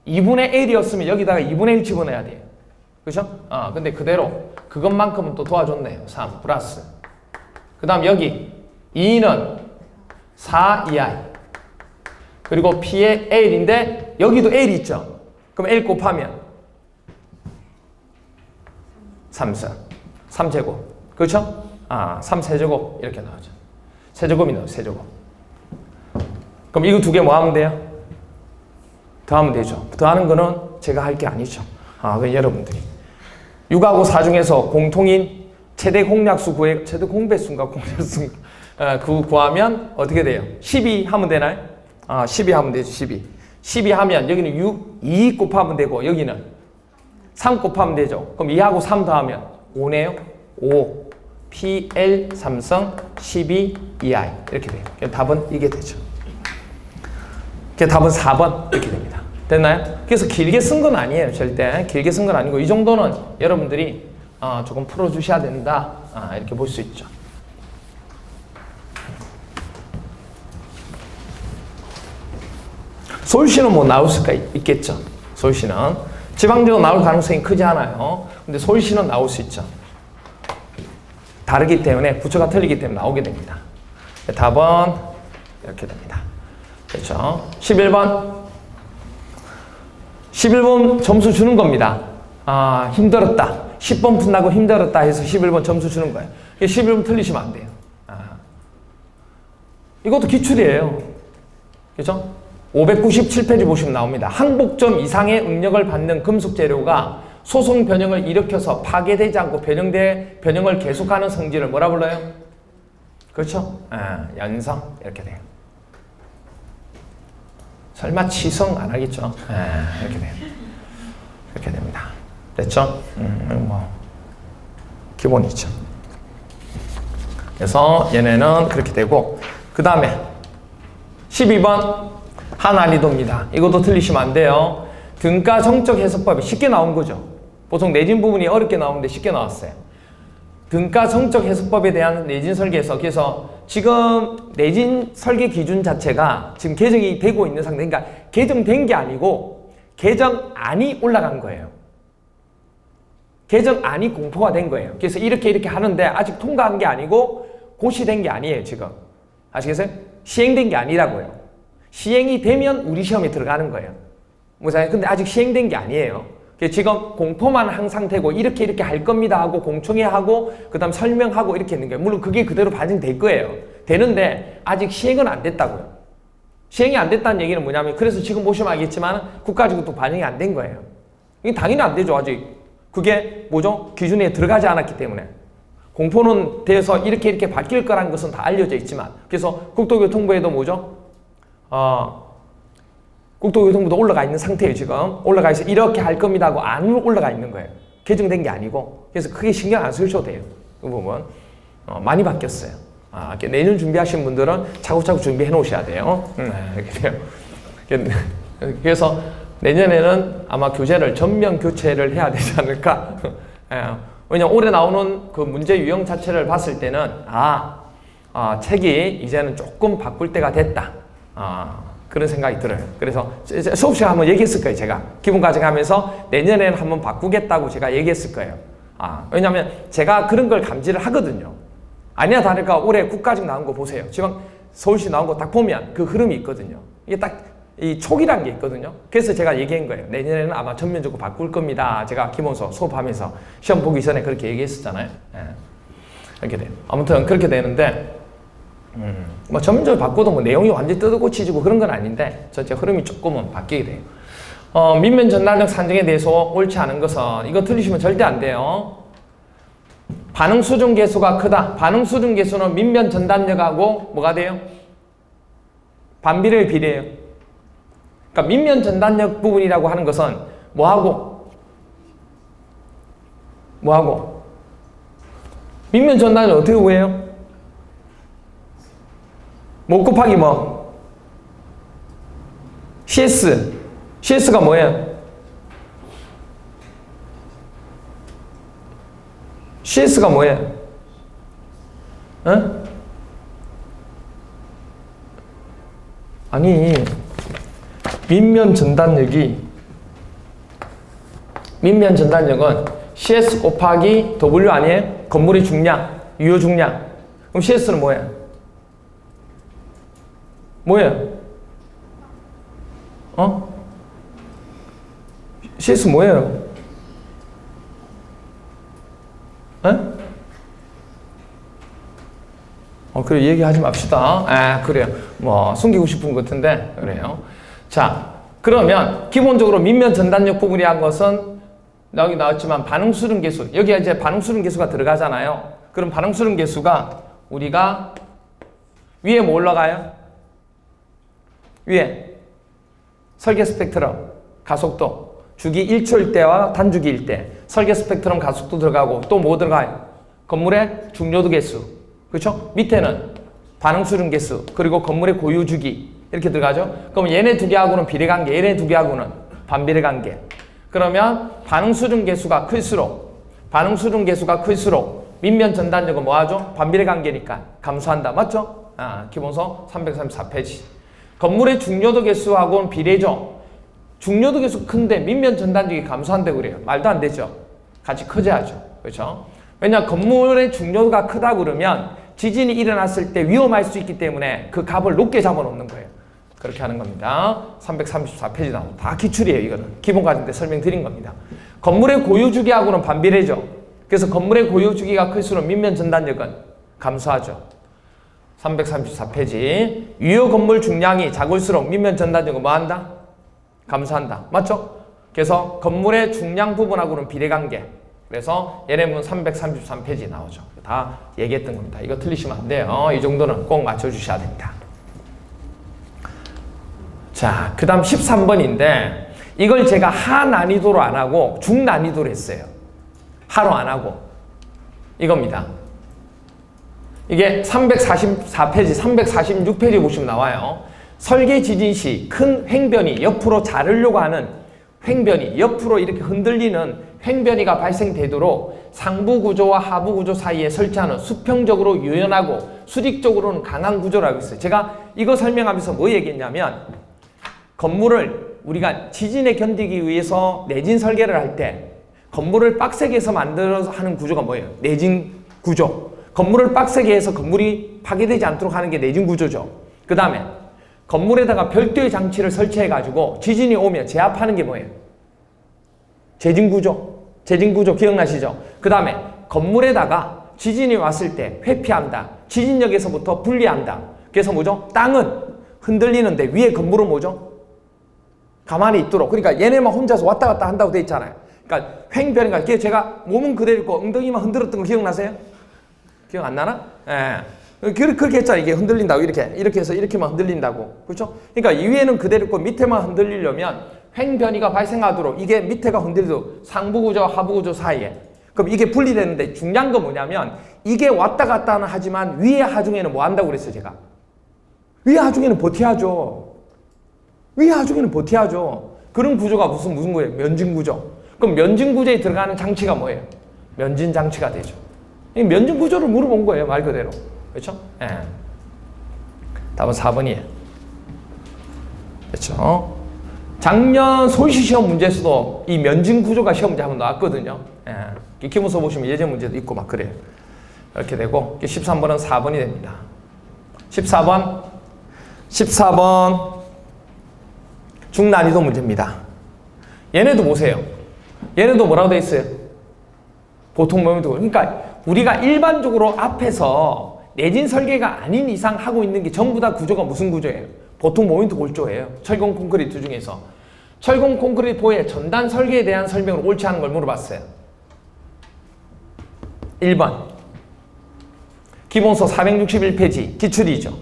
2분의 L이었으면 여기다가 2분의 1 집어넣어야 돼요. 그렇죠? 근데 그대로 그것만큼은 또 도와줬네요. 3 플러스 그 다음 여기 2는 4i 그리고 P의 L인데 여기도 L이 있죠. 그럼 L 곱하면 3제곱 그렇죠? 3세제곱 이렇게 나오죠. 세제곱이 나오죠. 세제곱. 그럼 이거 두 개 뭐 하면 돼요? 더하면 되죠. 더하는 거는 제가 할 게 아니죠. 그럼 여러분들이 6하고 4 중에서 공통인 최대 공약수 최대 공배수인가 공약수 그 구하면 어떻게 돼요? 12 하면 되나요? 12 하면 되죠. 12 하면 여기는 2 곱하면 되고 여기는 3 곱하면 되죠. 그럼 2하고 3 더하면 5네요. 5 PL 삼성 12 EI 이렇게 돼요. 답은 이게 되죠. 답은 4번 이렇게 됩니다. 됐나요? 그래서 길게 쓴 건 아니에요. 절대 길게 쓴 건 아니고 이 정도는 여러분들이 조금 풀어주셔야 된다. 이렇게 볼 수 있죠. 솔씨는 뭐 나올 수가 있겠죠. 솔씨는 지방적으로 나올 가능성이 크지 않아요. 근데 솔씨는 나올 수 있죠. 다르기 때문에 부처가 틀리기 때문에 나오게 됩니다. 답은 이렇게 됩니다. 그렇죠? 11번 점수 주는 겁니다. 힘들었다. 10번 푼다고 힘들었다 해서 11번 점수 주는 거예요. 11번 틀리시면 안 돼요. 이것도 기출이에요. 그렇죠? 597페이지 보시면 나옵니다. 항복점 이상의 응력을 받는 금속 재료가 소송 변형을 일으켜서 파괴되지 않고 변형을 계속하는 성질을 뭐라 불러요? 그렇죠? 연성 이렇게 돼요. 설마 치성 안 하겠죠? 이렇게 돼요. 이렇게 됩니다. 됐죠? 뭐 기본이죠. 그래서 얘네는 그렇게 되고 그 다음에 12번 한안리도입니다. 이것도 틀리시면 안 돼요. 등가 정적 해석법이 쉽게 나온 거죠. 보통 내진 부분이 어렵게 나오는데 쉽게 나왔어요. 등가 정적 해석법에 대한 내진 설계에서 그래서 지금 내진 설계 기준 자체가 지금 개정이 되고 있는 상태. 그러니까 개정된 게 아니고 개정안이 올라간 거예요. 개정안이 공포가 된 거예요. 그래서 이렇게 하는데 아직 통과한 게 아니고 고시된 게 아니에요. 지금 아시겠어요? 시행된 게 아니라고요. 시행이 되면 우리 시험에 들어가는 거예요. 근데 아직 시행된 게 아니에요. 지금 공포만 한 상태고 이렇게 할 겁니다 하고 공청회하고 그 다음 설명하고 이렇게 있는 거예요. 물론 그게 그대로 반영될 거예요. 되는데 아직 시행은 안 됐다고요. 시행이 안 됐다는 얘기는 뭐냐면 그래서 지금 보시면 알겠지만 국가적으로 반영이 안 된 거예요. 이게 당연히 안 되죠. 아직 그게 뭐죠? 기준에 들어가지 않았기 때문에. 공포는 돼서 이렇게 바뀔 거라는 것은 다 알려져 있지만 그래서 국토교통부에도 뭐죠? 국토교통부도 올라가 있는 상태예요. 지금 올라가 있어 이렇게 할 겁니다 하고 안 올라가 있는 거예요. 개정된 게 아니고 그래서 크게 신경 안 쓰셔도 돼요. 그 부분 많이 바뀌었어요. 내년 준비하신 분들은 차곡차곡 준비해 놓으셔야 돼요. 이렇게 돼요. 그래서 내년에는 아마 교재를 전면 교체를 해야 되지 않을까. 왜냐면 올해 나오는 그 문제 유형 자체를 봤을 때는 책이 이제는 조금 바꿀 때가 됐다. 그런 생각이 들어요. 그래서 수업 시간에 한번 얘기했을 거예요. 제가 기본 과정 하면서 내년에는 한번 바꾸겠다고 제가 얘기했을 거예요. 왜냐하면 제가 그런 걸 감지를 하거든요. 아니나 다를까 올해 국가직 나온 거 보세요. 지방 서울시 나온 거 딱 보면 그 흐름이 있거든요. 이게 딱 이 촉이란 게 있거든요. 그래서 제가 얘기한 거예요. 내년에는 아마 전면적으로 바꿀 겁니다. 제가 기본서 수업하면서 시험 보기 전에 그렇게 얘기했었잖아요. 예. 이렇게 돼요. 아무튼 그렇게 되는데 뭐 전면적으로 바꿔도 뭐 내용이 완전히 뜯어고치지고 그런 건 아닌데 전체 흐름이 조금은 바뀌게 돼요. 민면 전달력 산정에 대해서 옳지 않은 것은 이거 틀리시면 절대 안 돼요. 반응 수준 계수가 크다. 반응 수준 계수는 민면 전달력하고 뭐가 돼요? 반비례 비례예요. 그러니까 민면 전달력 부분이라고 하는 것은 뭐하고 민면 전달력 어떻게 구해요? 뭐 곱하기 뭐 CS가 뭐예요? CS가 뭐예요? 어? 아니 민면 전단력은 CS 곱하기 W 아니에요? 건물의 중량, 유효 중량. 그럼 CS는 뭐예요? CS 뭐예요? 그래 얘기하지 맙시다. 그래요. 뭐 숨기고 싶은 것 같은데 그래요. 자, 그러면 기본적으로 민면 전단력 부분이란 것은 여기 나왔지만 반응 수준 계수. 여기가 이제 반응 수준 계수가 들어가잖아요. 그럼 반응 수준 계수가 우리가 위에 뭐 올라가요? 위에 설계 스펙트럼, 가속도, 주기 1초일 때와 단주기일 때 설계 스펙트럼 가속도 들어가고 또 뭐 들어가요? 건물의 중요도 계수. 그렇죠? 밑에는 반응 수준 계수, 그리고 건물의 고유 주기 이렇게 들어가죠. 그럼 얘네 두 개하고는 비례관계, 얘네 두 개하고는 반비례관계. 그러면 반응 수준 계수가 클수록 민면 전단력은 뭐하죠? 반비례관계니까 감소한다. 맞죠? 기본서 334페이지. 건물의 중요도 계수하고는 비례죠. 중요도 계수 큰데 민면 전단력이 감소한다고 그래요. 말도 안 되죠. 같이 커져야죠. 그렇죠? 왜냐 건물의 중요도가 크다 그러면 지진이 일어났을 때 위험할 수 있기 때문에 그 값을 높게 잡아놓는 거예요. 그렇게 하는 겁니다. 334페이지 나오고 다 기출이에요. 이거는 기본 과정 때 설명드린 겁니다. 건물의 고유 주기하고는 반비례죠. 그래서 건물의 고유 주기가 클수록 민면 전단력은 감소하죠. 334페이지. 유효 건물 중량이 작을수록 민면 전단력은 뭐한다? 감소한다. 맞죠? 그래서 건물의 중량 부분하고는 비례관계. 그래서 얘네는 333페이지에 나오죠. 다 얘기했던 겁니다. 이거 틀리시면 안 돼요. 이 정도는 꼭 맞춰주셔야 됩니다. 자, 그 다음 13번인데 이걸 제가 하 난이도로 안 하고 중 난이도로 했어요. 하로 안 하고 이겁니다. 이게 344페이지, 346페이지 보시면 나와요. 설계 지진 시 큰 횡변이 옆으로 자르려고 하는 횡변이 옆으로 이렇게 흔들리는 횡변이가 발생되도록 상부 구조와 하부 구조 사이에 설치하는 수평적으로 유연하고 수직적으로는 강한 구조라고 했어요. 제가 이거 설명하면서 뭐 얘기했냐면 건물을 우리가 지진에 견디기 위해서 내진 설계를 할 때 건물을 빡세게 해서 만들어서 하는 구조가 뭐예요? 내진 구조. 건물을 빡세게 해서 건물이 파괴되지 않도록 하는 게 내진 구조죠. 그 다음에 건물에다가 별도의 장치를 설치해가지고 지진이 오면 제압하는 게 뭐예요? 재진구조. 재진구조 기억나시죠? 그 다음에 건물에다가 지진이 왔을 때 회피한다. 지진력에서부터 분리한다. 그래서 뭐죠? 땅은 흔들리는데 위에 건물은 뭐죠? 가만히 있도록. 그러니까 얘네만 혼자서 왔다 갔다 한다고 돼 있잖아요. 그러니까 횡변이가 제가 몸은 그대로 있고 엉덩이만 흔들었던 거 기억나세요? 기억 안 나나? 예. 그렇게 했잖아요. 이게 흔들린다고 이렇게 해서 이렇게만 흔들린다고. 그렇죠? 그러니까 이 위에는 그대로 있고 밑에만 흔들리려면 횡변이가 발생하도록 이게 밑에가 흔들려도 상부 구조와 하부 구조 사이에. 그럼 이게 분리되는데 중요한 건 뭐냐면 이게 왔다 갔다는 하지만 위에 하중에는 뭐 한다고 그랬어요, 제가? 위에 하중에는 버텨야죠. 위에 하중에는 버텨야죠. 그런 구조가 무슨 거예요? 면진 구조. 그럼 면진 구조에 들어가는 장치가 뭐예요? 면진 장치가 되죠. 이 면진 구조를 물어본 거예요, 말 그대로. 그렇죠? 예. 답은 4번이에요. 그렇죠? 작년 소시 시험 문제에서도 이 면진 구조가 시험 문제 한번 나왔거든요. 예. 기본서 보시면 예제 문제도 있고 막 그래요. 이렇게 되고 13번은 4번이 됩니다. 14번 중난이도 문제입니다. 얘네도 보세요. 얘네도 뭐라고 돼 있어요? 보통 모멘트. 그러니까 우리가 일반적으로 앞에서 내진 설계가 아닌 이상 하고 있는 게 전부 다 구조가 무슨 구조예요? 보통 모멘트 골조예요. 철공 콘크리트 중에서. 철공 콘크리트 보의 전단 설계에 대한 설명을 옳지 않은 걸 물어봤어요. 1번 기본서 461페이지 기출이죠.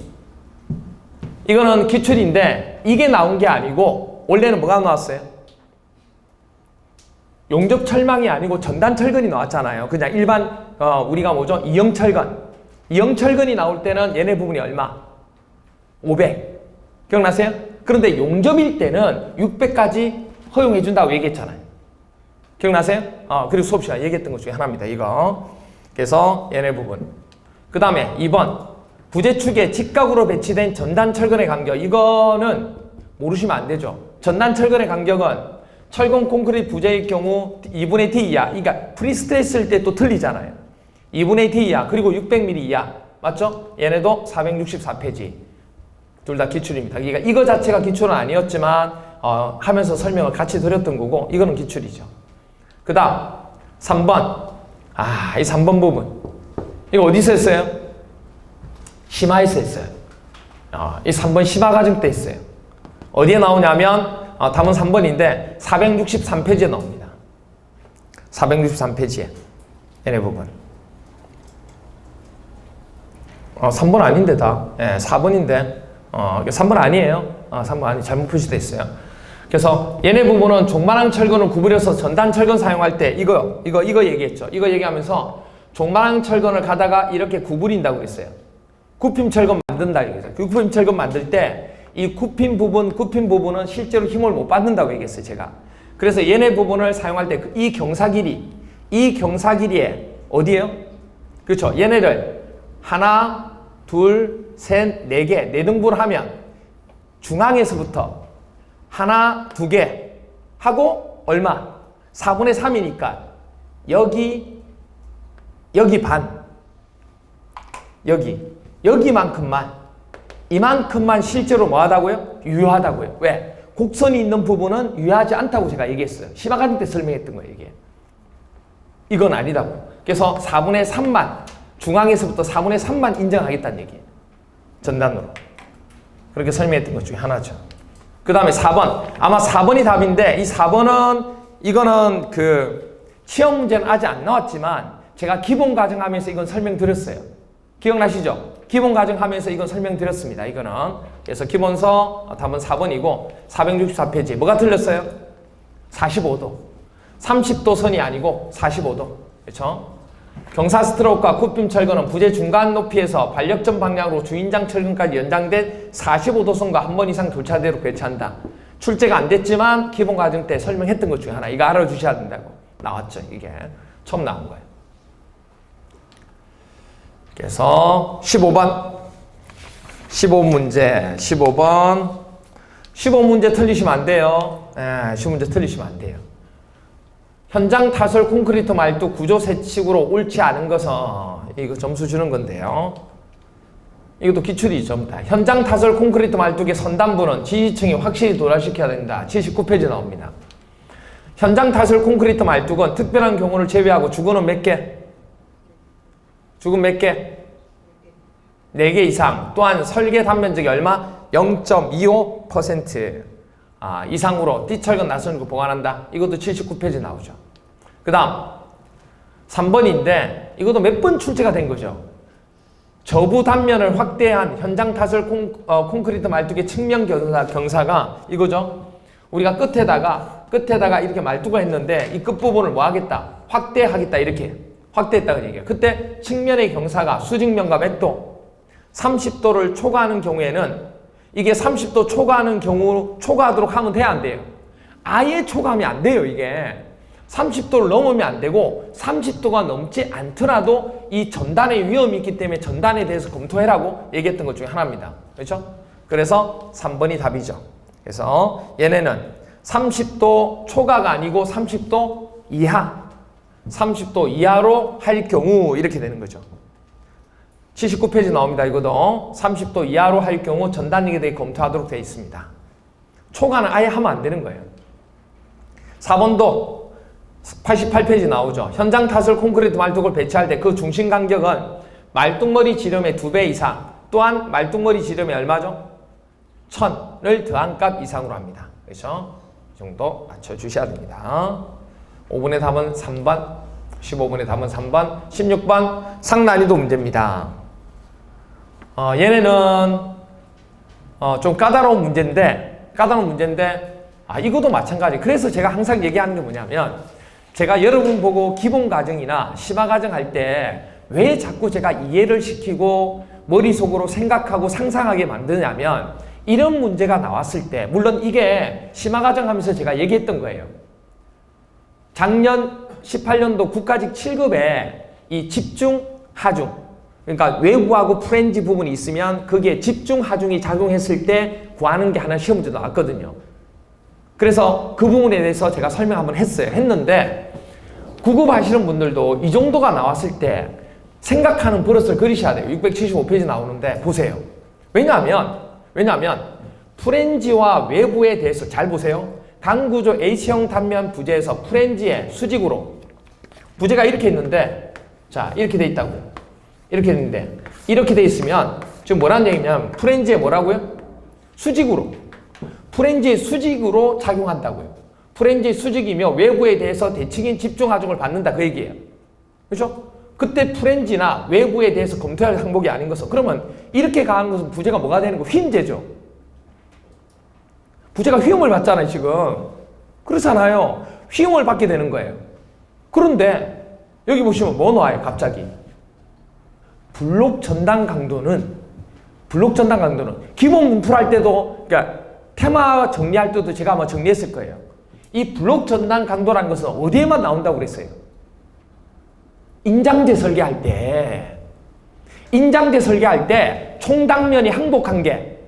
이거는 기출인데 이게 나온 게 아니고 원래는 뭐가 나왔어요? 용접 철망이 아니고 전단 철근이 나왔잖아요. 그냥 일반 우리가 뭐죠? 이형 철근. 이형 철근이 나올 때는 얘네 부분이 얼마? 500. 기억나세요? 그런데 용접일 때는 600까지 허용해 준다고 얘기했잖아요. 기억나세요? 그리고 수업 시간에 얘기했던 것 중에 하나입니다. 이거. 그래서 얘네 부분. 그 다음에 2번 부재축에 직각으로 배치된 전단 철근의 간격. 이거는 모르시면 안 되죠. 전단 철근의 간격은 철공 콘크리트 부재일 경우 2분의 t 이하. 그러니까 프리스트레스일 때 또 틀리잖아요. 2분의 t 이하 그리고 600mm 이하. 맞죠? 얘네도 464페이지. 둘 다 기출입니다. 그러니까 이거 자체가 기출은 아니었지만 하면서 설명을 같이 드렸던 거고 이거는 기출이죠. 그 다음 3번. 이 3번 부분. 이거 어디서 했어요? 심화에서 했어요. 이 3번 심화 과정 때 했어요. 어디에 나오냐면 답은 3번인데 463페이지에 나옵니다. 463페이지에 얘네 부분. 3번 아닌데 다. 4번인데 3번 아니에요. 3번 아니 잘못 표시되어 있어요. 그래서 얘네 부분은 종마랑 철근을 구부려서 전단 철근 사용할 때 이거 얘기했죠. 이거 얘기하면서 종마랑 철근을 가다가 이렇게 구부린다고 했어요. 굽힘 철근 만든다 얘기했어요. 굽힘 철근 만들 때 이 굽힘 부분은 실제로 힘을 못 받는다고 얘기했어요, 제가. 그래서 얘네 부분을 사용할 때 이 경사길이에 어디에요? 그렇죠. 얘네를 하나, 둘, 셋, 네 개, 네 등분을 하면 중앙에서부터 하나, 두 개 하고 얼마? 4분의 3이니까 여기 반, 여기만큼만 이만큼만 실제로 뭐하다고요? 유효하다고요. 왜? 곡선이 있는 부분은 유효하지 않다고 제가 얘기했어요. 심화 과정 때 설명했던 거예요, 이게. 이건 아니다고요. 그래서 4분의 3만, 중앙에서부터 4분의 3만 인정하겠다는 얘기예요. 전단으로. 그렇게 설명했던 것 중에 하나죠. 그 다음에 4번. 아마 4번이 답인데, 이 4번은, 이거는 시험 문제는 아직 안 나왔지만, 제가 기본 과정 하면서 이건 설명드렸어요. 기억나시죠? 기본 과정 하면서 이건 설명드렸습니다. 이거는. 그래서 기본서 답은 4번이고 464페이지. 뭐가 틀렸어요? 45도. 30도 선이 아니고 45도. 그렇죠? 경사 스트로크와 굽힘 철근은 부재 중간 높이에서 반력점 방향으로 주인장 철근까지 연장된 45도 선과 한 번 이상 교차대로 배치한다. 출제가 안 됐지만 기본 과정 때 설명했던 것 중에 하나. 이거 알아주셔야 된다고. 나왔죠. 이게. 처음 나온 거예요. 그래서 15번 15문제 15문제 틀리시면 안 돼요. 15문제 틀리시면 안 돼요. 현장 타설 콘크리트 말뚝 구조 세칙으로 옳지 않은 것은 이거 점수 주는 건데요. 이것도 기출이죠. 현장 타설 콘크리트 말뚝의 선단부는 지지층이 확실히 도달시켜야 된다. 79페이지 나옵니다. 현장 타설 콘크리트 말뚝은 특별한 경우를 제외하고 주거는 몇 개? 주근 몇 개? 4개 이상. 또한 설계 단면적이 얼마? 0.25% 이상으로 띠철근 나선구 보관한다. 이것도 79페이지 나오죠. 그 다음 3번인데 이것도 몇 번 출제가 된 거죠. 저부 단면을 확대한 현장 타설 콘크리트 말뚝의 측면 경사가 이거죠. 우리가 끝에다가 이렇게 말뚝을 했는데 이 끝부분을 뭐 하겠다? 확대하겠다. 이렇게 확대했다고 얘기해요. 그때 측면의 경사가 수직면과 몇 도? 30도를 초과하는 경우에는 이게 30도 초과하는 경우 초과하도록 하면 돼야 안 돼요? 아예 초과하면 안 돼요. 이게 30도를 넘으면 안 되고 30도가 넘지 않더라도 이 전단의 위험이 있기 때문에 전단에 대해서 검토해라고 얘기했던 것 중에 하나입니다. 그렇죠? 그래서 3번이 답이죠. 그래서 얘네는 30도 초과가 아니고 30도 이하, 30도 이하로 할 경우 이렇게 되는 거죠. 79페이지 나옵니다. 이것도 30도 이하로 할 경우 전단력에 대해 검토하도록 되어 있습니다. 초과는 아예 하면 안 되는 거예요. 4번도 88페이지 나오죠. 현장 타설 콘크리트 말뚝을 배치할 때 그 중심 간격은 말뚝머리 지름의 2배 이상, 또한 말뚝머리 지름이 얼마죠? 1000을 더한 값 이상으로 합니다. 그렇죠? 이 정도 맞춰주셔야 됩니다. 5번의 답은 3번, 15번의 답은 3번, 16번 상난이도 문제입니다. 얘네는 좀 까다로운 문제인데 이것도 마찬가지. 그래서 제가 항상 얘기하는 게 뭐냐면, 제가 여러분 보고 기본 과정이나 심화 과정 할 때 왜 자꾸 제가 이해를 시키고 머릿속으로 생각하고 상상하게 만드냐면, 이런 문제가 나왔을 때, 물론 이게 심화 과정 하면서 제가 얘기했던 거예요. 작년 18년도 국가직 7급에 이 집중 하중, 그러니까 외부하고 프렌지 부분이 있으면 거기에 집중 하중이 작용했을 때 구하는 게 하나 시험 문제 나왔거든요. 그래서 그 부분에 대해서 제가 설명 한번 했는데, 9급 하시는 분들도 이 정도가 나왔을 때 생각하는 버릇을 그리셔야 돼요. 675페이지 나오는데 보세요. 왜냐하면 프렌지와 외부에 대해서 잘 보세요. 강구조 H형 단면 부재에서 프렌지에 수직으로 부재가 이렇게 있는데, 자 이렇게 돼 있다고요. 이렇게 있는데, 이렇게 돼 있으면 지금 뭐라는 얘기냐면 프렌지에 뭐라고요? 수직으로, 프렌지의 수직으로 작용한다고요. 프렌지의 수직이며 외부에 대해서 대칭인 집중 하중을 받는다, 그 얘기예요. 그렇죠? 그때 프렌지나 외부에 대해서 검토할 항목이 아닌 것은, 그러면 이렇게 가는 것은 부재가 뭐가 되는 거? 휨제죠. 부재가 휘음을 받잖아요, 지금. 그렇잖아요. 휘음을 받게 되는 거예요. 그런데 여기 보시면 뭐 나와요, 갑자기? 블록 전단 강도는 기본 분풀할 때도, 그러니까 테마 정리할 때도 제가 아마 정리했을 거예요. 이 블록 전단 강도라는 것은 어디에만 나온다고 그랬어요? 인장재 설계할 때 총단면이 항복한 게,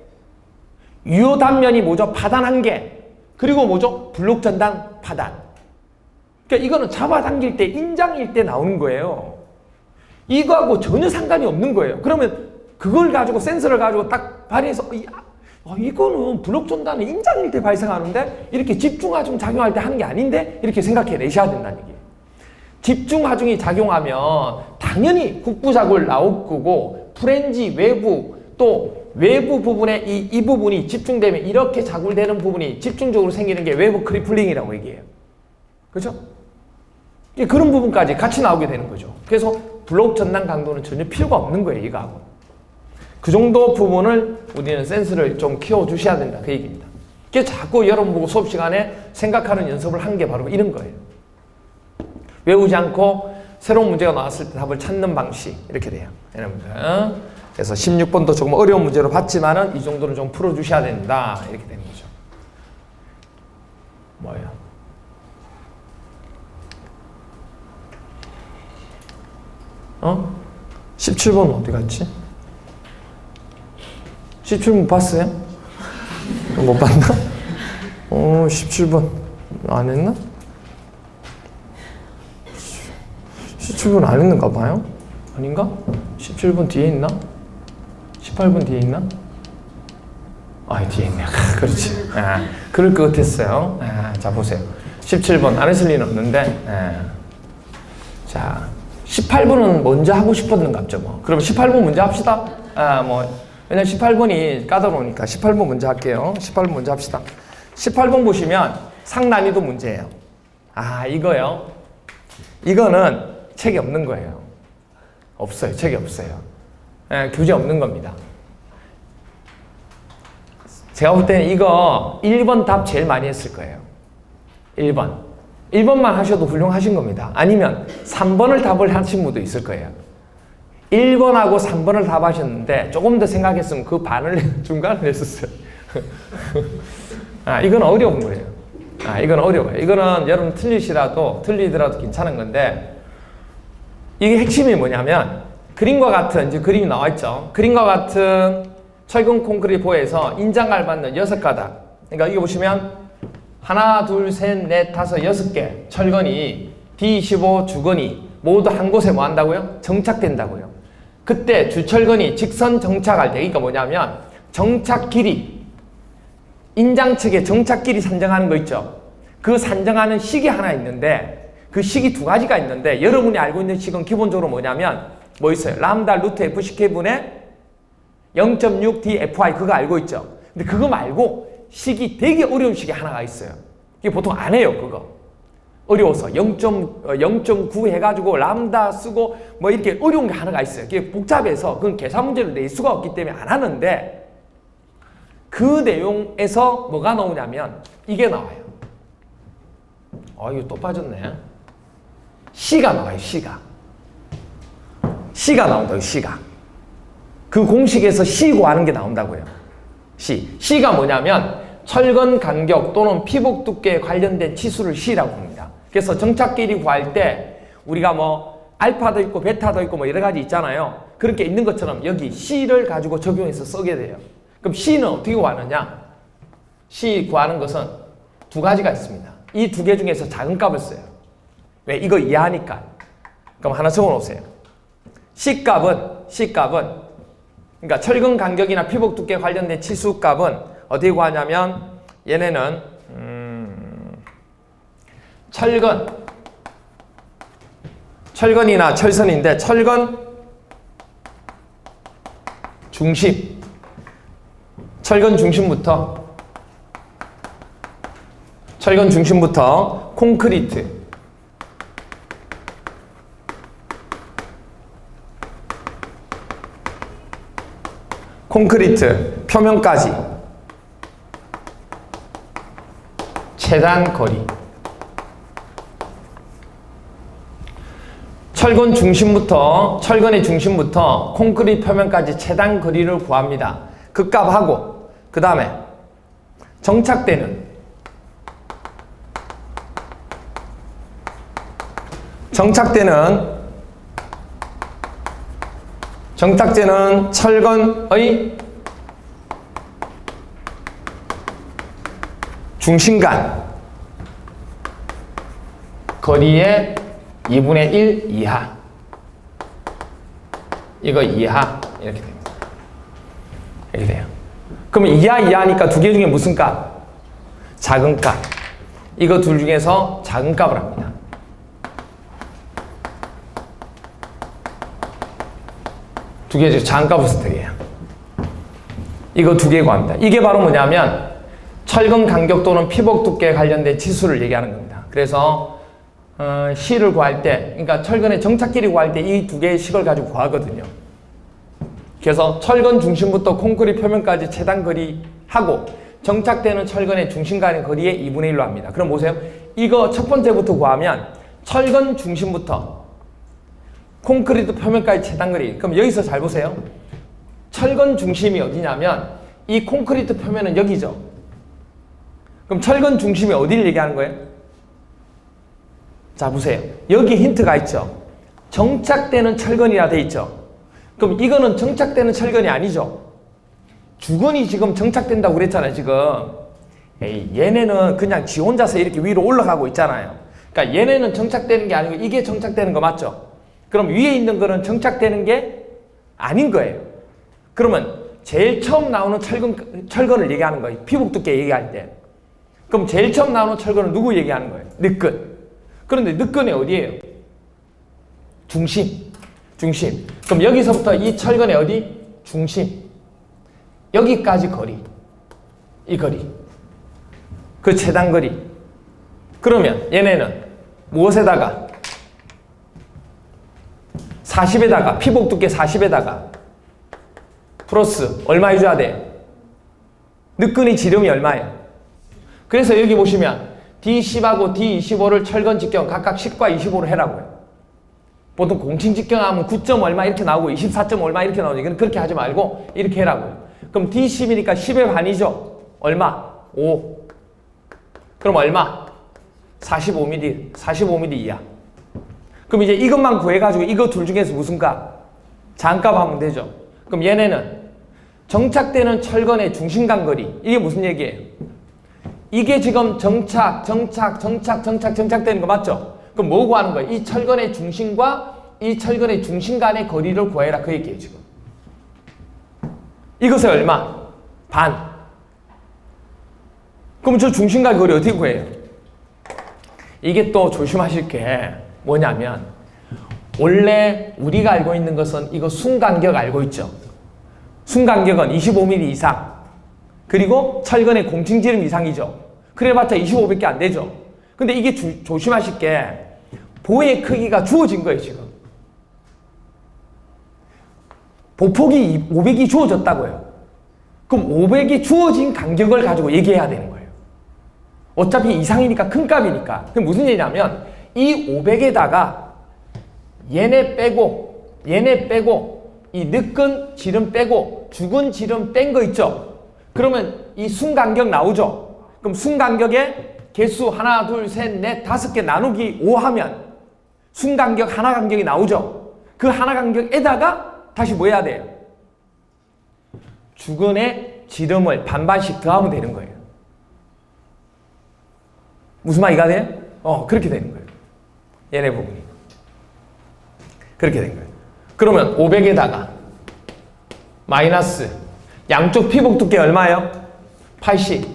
유효 단면이 뭐죠? 파단한 게, 그리고 뭐죠? 블록 전단 파단. 그러니까 이거는 잡아당길 때, 인장일 때 나오는 거예요. 이거하고 전혀 상관이 없는 거예요. 그러면 그걸 가지고, 센서를 가지고 딱 발휘해서 이거는 블록 전단은 인장일 때 발생하는데 이렇게 집중하중 작용할 때 하는 게 아닌데, 이렇게 생각해내셔야 된다는 얘기예요. 집중하중이 작용하면 당연히 국부작을 나올 거고, 프렌지 외부, 또 외부 부분에 이 부분이 집중되면 이렇게 자굴되는 부분이 집중적으로 생기는 게 외부 크리플링이라고 얘기해요. 그렇죠? 그런 부분까지 같이 나오게 되는 거죠. 그래서 블록 전단 강도는 전혀 필요가 없는 거예요, 이거하고. 그 정도 부분을 우리는 센스를 좀 키워주셔야 된다, 그 얘기입니다. 그게 자꾸 여러분 보고 수업 시간에 생각하는 연습을 한 게 바로 이런 거예요. 외우지 않고 새로운 문제가 나왔을 때 답을 찾는 방식, 이렇게 돼요. 여러분들. 그래서 16번도 조금 어려운 문제로 봤지만은 이 정도는 좀 풀어주셔야 된다, 이렇게 되는 거죠. 뭐예요? 어? 17번 어디 갔지? 17번 봤어요? 못 봤나? 17번 안 했나? 17번 안 했는가 봐요? 아닌가? 17번 뒤에 있나? 18번 뒤에 있나? 뒤에 있네. 그렇지. 그럴 것 같았어요. 자, 보세요. 17번 안 했을 리는 없는데, 자, 18번은 먼저 하고 싶었는가 보죠, 뭐. 그럼 18번 먼저 합시다. 왜냐면 18번이 까다로우니까 18번 먼저 할게요. 18번 먼저 합시다. 18번 보시면 상난이도 문제예요. 이거요. 이거는 책이 없는 거예요. 없어요. 책이 없어요. 교재 없는 겁니다. 제가 볼 때는 이거 1번 답 제일 많이 했을 거예요. 1번만 하셔도 훌륭하신 겁니다. 아니면 3번을 답을 하신 분도 있을 거예요. 1번하고 3번을 답하셨는데 조금 더 생각했으면 그 반을 중간을 했었어요. 이건 어려운 거예요. 이건 어려워요. 이거는 여러분 틀리더라도 괜찮은 건데, 이게 핵심이 뭐냐면, 그림과 같은, 이제 그림이 나와 있죠. 그림과 같은 철근 콘크리트 보에서 인장갈 받는 6가닥, 그러니까 이거 보시면 하나, 둘, 셋, 넷, 다섯, 여섯 개 철근이 D25 주근이 모두 한 곳에 뭐 한다고요? 정착된다고요. 그때 주철근이 직선 정착할 때, 그러니까 뭐냐면 정착 길이, 인장 측에 정착 길이 산정하는 거 있죠. 그 산정하는 식이 하나 있는데 그 식이 두 가지가 있는데 여러분이 알고 있는 식은 기본적으로 뭐냐면 뭐 있어요? 람다 루트 FCK분의 0.6dFi 그거 알고 있죠. 근데 그거 말고 식이 되게 어려운 식이 하나가 있어요. 이게 보통 안 해요, 그거. 어려워서 0.9 해가지고 람다 쓰고 뭐 이렇게 어려운 게 하나가 있어요. 그게 복잡해서 그건 계산 문제를 낼 수가 없기 때문에 안 하는데 그 내용에서 뭐가 나오냐면 이게 나와요. 이거 또 빠졌네. C가 나와요, C가. C가 나온다고요, C가. 그 공식에서 C 구하는 게 나온다고요. C가 뭐냐면 철근 간격 또는 피복 두께에 관련된 치수를 C라고 합니다. 그래서 정착 길이 구할 때 우리가 뭐 알파도 있고 베타도 있고 뭐 여러 가지 있잖아요. 그렇게 있는 것처럼 여기 C를 가지고 적용해서 쓰게 돼요. 그럼 C는 어떻게 구하느냐? C 구하는 것은 두 가지가 있습니다. 이 두 개 중에서 작은 값을 써요. 왜? 이거 이해하니까. 그럼 하나 적어 놓으세요. C값은 그러니까 철근 간격이나 피복 두께 관련된 치수 값은 어떻게 구하냐면 얘네는 철근이나 철선인데 철근 중심부터 콘크리트 표면까지 최단 거리. 철근의 중심부터 콘크리트 표면까지 최단 거리를 구합니다. 그 값하고 그 다음에 정착되는 철근의 중심간 거리의 2분의 1 이하. 이거 이하 이렇게 됩니다. 이렇게 돼요. 그러면 이하니까 두 개 중에 무슨 값? 작은 값. 이거 둘 중에서 작은 값을 합니다. 두 개 중에 작은 값을 선택해요. 이거 두 개 구합니다. 이게 바로 뭐냐면 철근 간격 또는 피복 두께에 관련된 치수를 얘기하는 겁니다. 그래서 C를 구할 때, 그러니까 철근의 정착 길이 구할 때 이 두 개의 식을 가지고 구하거든요. 그래서 철근 중심부터 콘크리트 표면까지 최단 거리하고 정착되는 철근의 중심간의 거리의 2분의 1로 합니다. 그럼 보세요. 이거 첫 번째부터 구하면 철근 중심부터 콘크리트 표면까지 최단 거리. 그럼 여기서 잘 보세요. 철근 중심이 어디냐면 이 콘크리트 표면은 여기죠. 그럼 철근 중심이 어디를 얘기하는 거예요? 자, 보세요. 여기 힌트가 있죠. 정착되는 철근이라 돼 있죠. 그럼 이거는 정착되는 철근이 아니죠. 주근이 지금 정착된다고 그랬잖아요, 지금. 얘네는 그냥 지 혼자서 이렇게 위로 올라가고 있잖아요. 그러니까 얘네는 정착되는 게 아니고 이게 정착되는 거 맞죠? 그럼 위에 있는 거는 정착되는 게 아닌 거예요. 그러면 제일 처음 나오는 철근을 얘기하는 거예요. 피복 두께 얘기할 때. 그럼 제일 처음 나오는 철근은 누구 얘기하는 거예요? 늦근. 그런데 늦근이 어디예요? 중심. 그럼 여기서부터 이 철근의 어디? 중심. 여기까지 거리. 이 거리. 그 최단 거리. 그러면 얘네는 무엇에다가? 40에다가, 피복 두께 40에다가 플러스 얼마 해줘야 돼? 늦근의 지름이 얼마예요? 그래서 여기 보시면 D10하고 D25를 철근 직경 각각 10과 25로 해라고요. 보통 공칭 직경하면 9점 얼마 이렇게 나오고 24점 얼마 이렇게 나오니 그렇게 하지 말고 이렇게 해라고요. 그럼 D10이니까 10의 반이죠. 얼마? 5. 그럼 얼마? 45mm 이하. 그럼 이제 이것만 구해가지고 이거 둘 중에서 무슨 값? 작은 값 하면 되죠. 그럼 얘네는 정착되는 철근의 중심간 거리. 이게 무슨 얘기예요? 이게 지금 정착되는 거 맞죠? 그럼 뭐 구하는 거예요? 이 철근의 중심과 이 철근의 중심 간의 거리를 구해라 그 얘기예요 지금. 이것의 얼마? 반. 그럼 저 중심과 거리 어떻게 구해요? 이게 또 조심하실 게 뭐냐면 원래 우리가 알고 있는 것은 이거 순간격 알고 있죠? 순간격은 25mm 이상 그리고 철근의 공칭지름 이상이죠. 그래봤자 25밖에 안 되죠. 근데 이게 조심하실 게 보의 크기가 주어진 거예요 지금. 보폭이 500이 주어졌다고요. 그럼 500이 주어진 간격을 가지고 얘기해야 되는 거예요. 어차피 이상이니까 큰 값이니까. 그럼 무슨 얘기냐면 이 500에다가 얘네 빼고 이 늦은 지름 빼고 죽은 지름 뺀 거 있죠. 그러면 이 순간격 나오죠. 그럼 순간격의 개수 하나 둘 셋 넷 다섯 개 나누기 5 하면 순간격 하나 간격이 나오죠. 그 하나 간격에다가 다시 뭐 해야 돼요? 주근의 지름을 반반씩 더하면 되는 거예요. 무슨 말 이해가 돼요? 그렇게 되는 거예요. 얘네 부분이. 그렇게 된 거예요. 그러면 500에다가 마이너스 양쪽 피복 두께 얼마예요? 80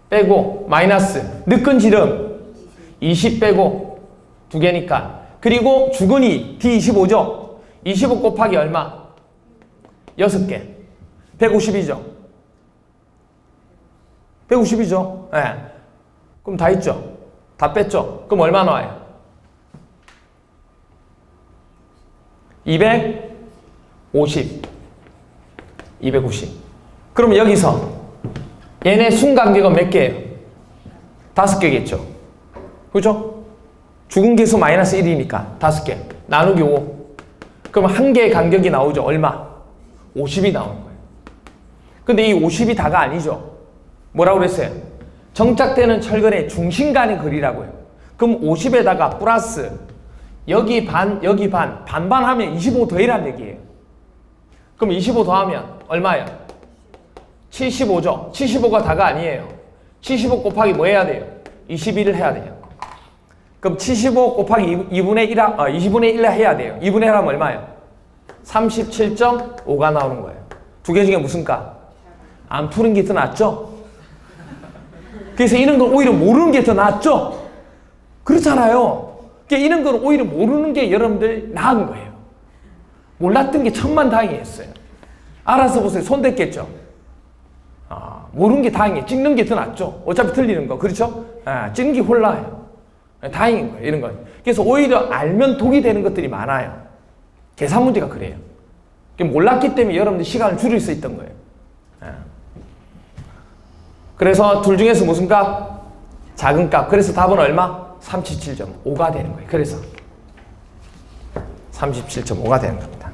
빼고 마이너스 늦은 지름 20 빼고 두 개니까 그리고 주근이 D25죠? 25 곱하기 얼마? 6개 150이죠? 150이죠? 네. 그럼 다 있죠? 다 뺐죠? 그럼 얼마 나와요? 250 그럼 여기서 얘네 순간격은 몇 개예요? 5개겠죠? 그죠? 죽은 개수 마이너스 1이니까 5개 나누기 5 그럼 한 개의 간격이 나오죠? 얼마? 50이 나오는 거예요. 근데 이 50이 다가 아니죠? 뭐라고 그랬어요? 정착되는 철근의 중심 간의 거리라고요. 그럼 50에다가 플러스 여기 반 반반 하면 25 더해란 얘기예요. 그럼 25 더하면 얼마예요? 75죠? 75가 다가 아니에요. 75 곱하기 뭐 해야 돼요? 21을 해야 돼요. 그럼 75 곱하기 20분의 1을 해야 돼요. 2분의 1 하면 얼마예요? 37.5가 나오는 거예요. 두 개 중에 무슨 값? 안 푸는 게 더 낫죠? 그래서 이런 건 오히려 모르는 게 더 낫죠? 그렇잖아요. 그러니까 이런 건 오히려 모르는 게 여러분들 나은 거예요. 몰랐던 게 천만다행이었어요. 알아서 보세요. 손댔겠죠? 모르는 게 다행이에요. 찍는 게 더 낫죠? 어차피 틀리는 거. 그렇죠? 찍는 게 홀라요. 다행인 거예요. 이런 건. 그래서 오히려 알면 독이 되는 것들이 많아요. 계산 문제가 그래요. 몰랐기 때문에 여러분들 시간을 줄일 수 있던 거예요. 그래서 둘 중에서 무슨 값? 작은 값. 그래서 답은 얼마? 37.5가 되는 거예요. 그래서 37.5가 되는 겁니다.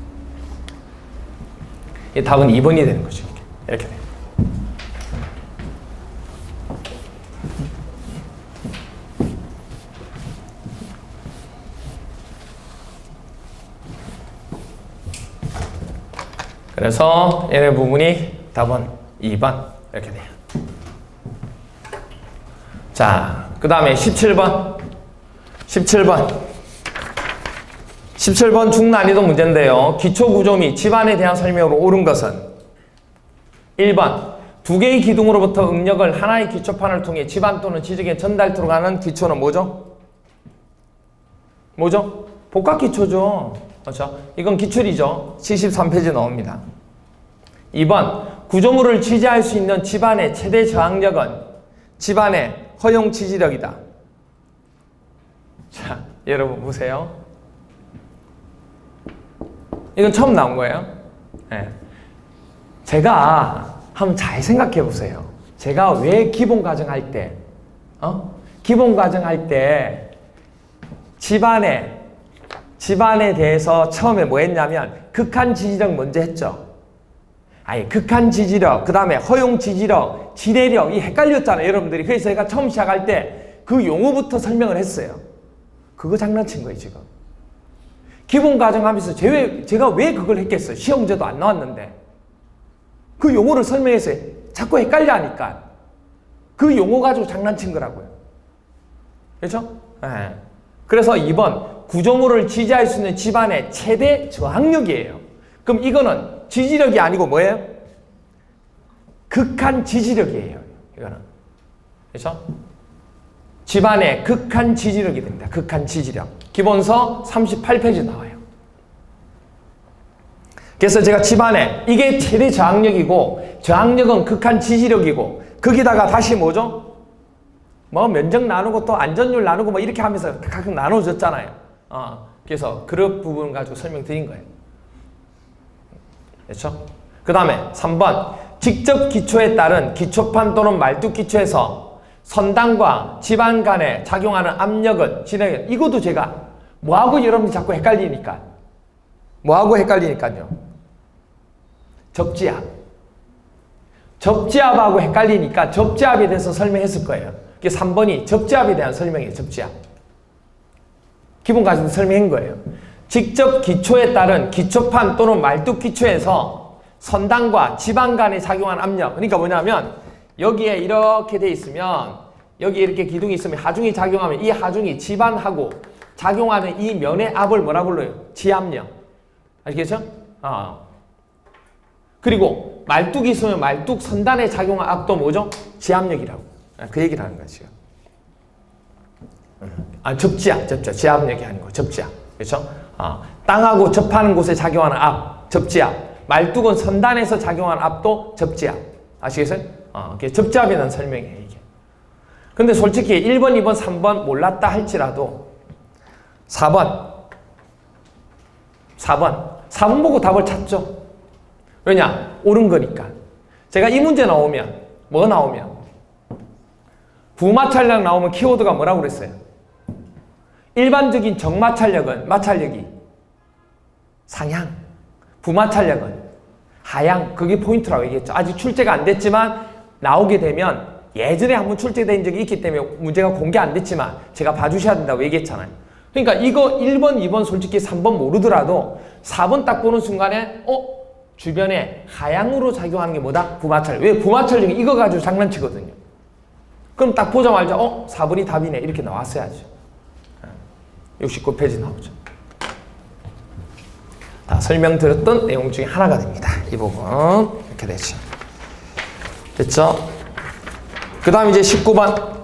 이 답은 2번이 되는 거죠. 이렇게 돼요. 그래서 얘네 부분이 답은 2번 이렇게 돼요. 자, 그 다음에 17번 17번 중난이도 문제인데요. 기초구조 및 집안에 대한 설명으로 옳은 것은 1번 두 개의 기둥으로부터 응력을 하나의 기초판을 통해 집안 또는 지적에 전달토록 하는 기초는 뭐죠? 뭐죠? 복합기초죠. 그렇죠? 이건 기출이죠. 73페이지 나옵니다. 2번 구조물을 지지할 수 있는 집안의 최대 저항력은 집안의 허용 지지력이다. 자, 여러분 보세요. 이건 처음 나온 거예요. 네. 제가 한번 잘 생각해 보세요. 제가 왜 기본과정 할 때, 기본과정 할 때 집안에 대해서 처음에 뭐 했냐면 극한 지지력 먼저 했죠. 극한 지지력, 그 다음에 허용 지지력, 지대력, 이 헷갈렸잖아요, 여러분들이. 그래서 제가 처음 시작할 때 그 용어부터 설명을 했어요. 그거 장난친 거예요, 지금. 기본 과정 하면서 제가 왜 그걸 했겠어요? 시험 문제도 안 나왔는데. 그 용어를 설명해서 자꾸 헷갈려 하니까. 그 용어 가지고 장난친 거라고요. 그렇죠? 네. 그래서 2번 구조물을 지지할 수 있는 집안의 최대 저항력이에요. 그럼 이거는 지지력이 아니고 뭐예요? 극한 지지력이에요. 이거는. 그렇죠? 집안의 극한 지지력이 됩니다. 극한 지지력. 기본서 38페이지 나와요. 그래서 제가 집안에 이게 최대 저항력이고 저항력은 극한 지지력이고 거기다가 다시 뭐죠? 뭐 면적 나누고 또 안전율 나누고 뭐 이렇게 하면서 각각 나눠줬잖아요. 그래서 그런 부분 가지고 설명드린 거예요. 그렇죠? 그 다음에 3번 직접 기초에 따른 기초판 또는 말뚝 기초에서 선단과 집안 간에 작용하는 압력은 이것도 제가 뭐하고 여러분이 자꾸 헷갈리니까 뭐하고 헷갈리니까요. 접지압. 접지압하고 헷갈리니까 접지압에 대해서 설명했을 거예요. 그게 3번이 접지압에 대한 설명이에요. 접지압. 기본 가지고 설명한 거예요. 직접 기초에 따른 기초판 또는 말뚝 기초에서 선단과 지방 간에 작용한 압력. 그러니까 뭐냐면 여기에 이렇게 돼 있으면 여기 이렇게 기둥이 있으면 하중이 작용하면 이 하중이 지반하고 작용하는 이 면의 압을 뭐라 불러요? 지압력. 아시겠죠? 그리고 말뚝이 있으면 말뚝 선단에 작용한 압도 뭐죠? 지압력이라고. 그 얘기를 하는 거죠. 접지압, 지압력이 아니고 접지압. 그렇죠? 땅하고 접하는 곳에 작용하는 압, 접지압. 말뚝은 선단에서 작용하는 압도 접지압. 아시겠어요? 접지압에 대한 설명이에요, 이게. 근데 솔직히 1번, 2번, 3번 몰랐다 할지라도 4번 보고 답을 찾죠. 왜냐? 옳은 거니까. 제가 이 문제 나오면 뭐 나오면 부마찰력 나오면 키워드가 뭐라고 그랬어요? 일반적인 정마찰력은 마찰력이 상향, 부마찰력은 하향. 그게 포인트라고 얘기했죠. 아직 출제가 안 됐지만 나오게 되면 예전에 한번 출제된 적이 있기 때문에 문제가 공개 안 됐지만 제가 봐주셔야 된다고 얘기했잖아요. 그러니까 이거 1번, 2번 솔직히 3번 모르더라도 4번 딱 보는 순간에 주변에 하향으로 작용하는 게 뭐다? 부마찰력. 왜? 부마찰력이 이거 가지고 장난치거든요. 그럼 딱 보자마자 4번이 답이네 이렇게 나왔어야죠. 69페이지 나오죠. 다 설명드렸던 내용 중에 하나가 됩니다. 이 부분 이렇게 되죠. 됐죠? 그 다음 이제 19번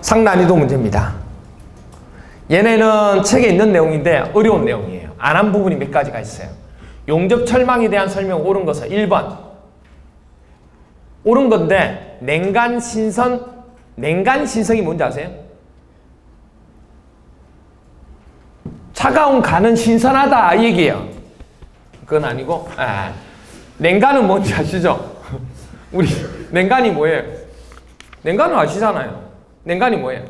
상난이도 문제입니다. 얘네는 책에 있는 내용인데 어려운 내용이에요. 안 한 부분이 몇 가지가 있어요. 용접 철망에 대한 설명 옳은 것은 1번 옳은 건데 냉간 신성이 뭔지 아세요? 차가운 간은 신선하다 이 얘기예요. 그건 아니고 냉간은 뭔지 아시죠? 우리 냉간이 뭐예요? 냉간은 아시잖아요. 냉간이 뭐예요?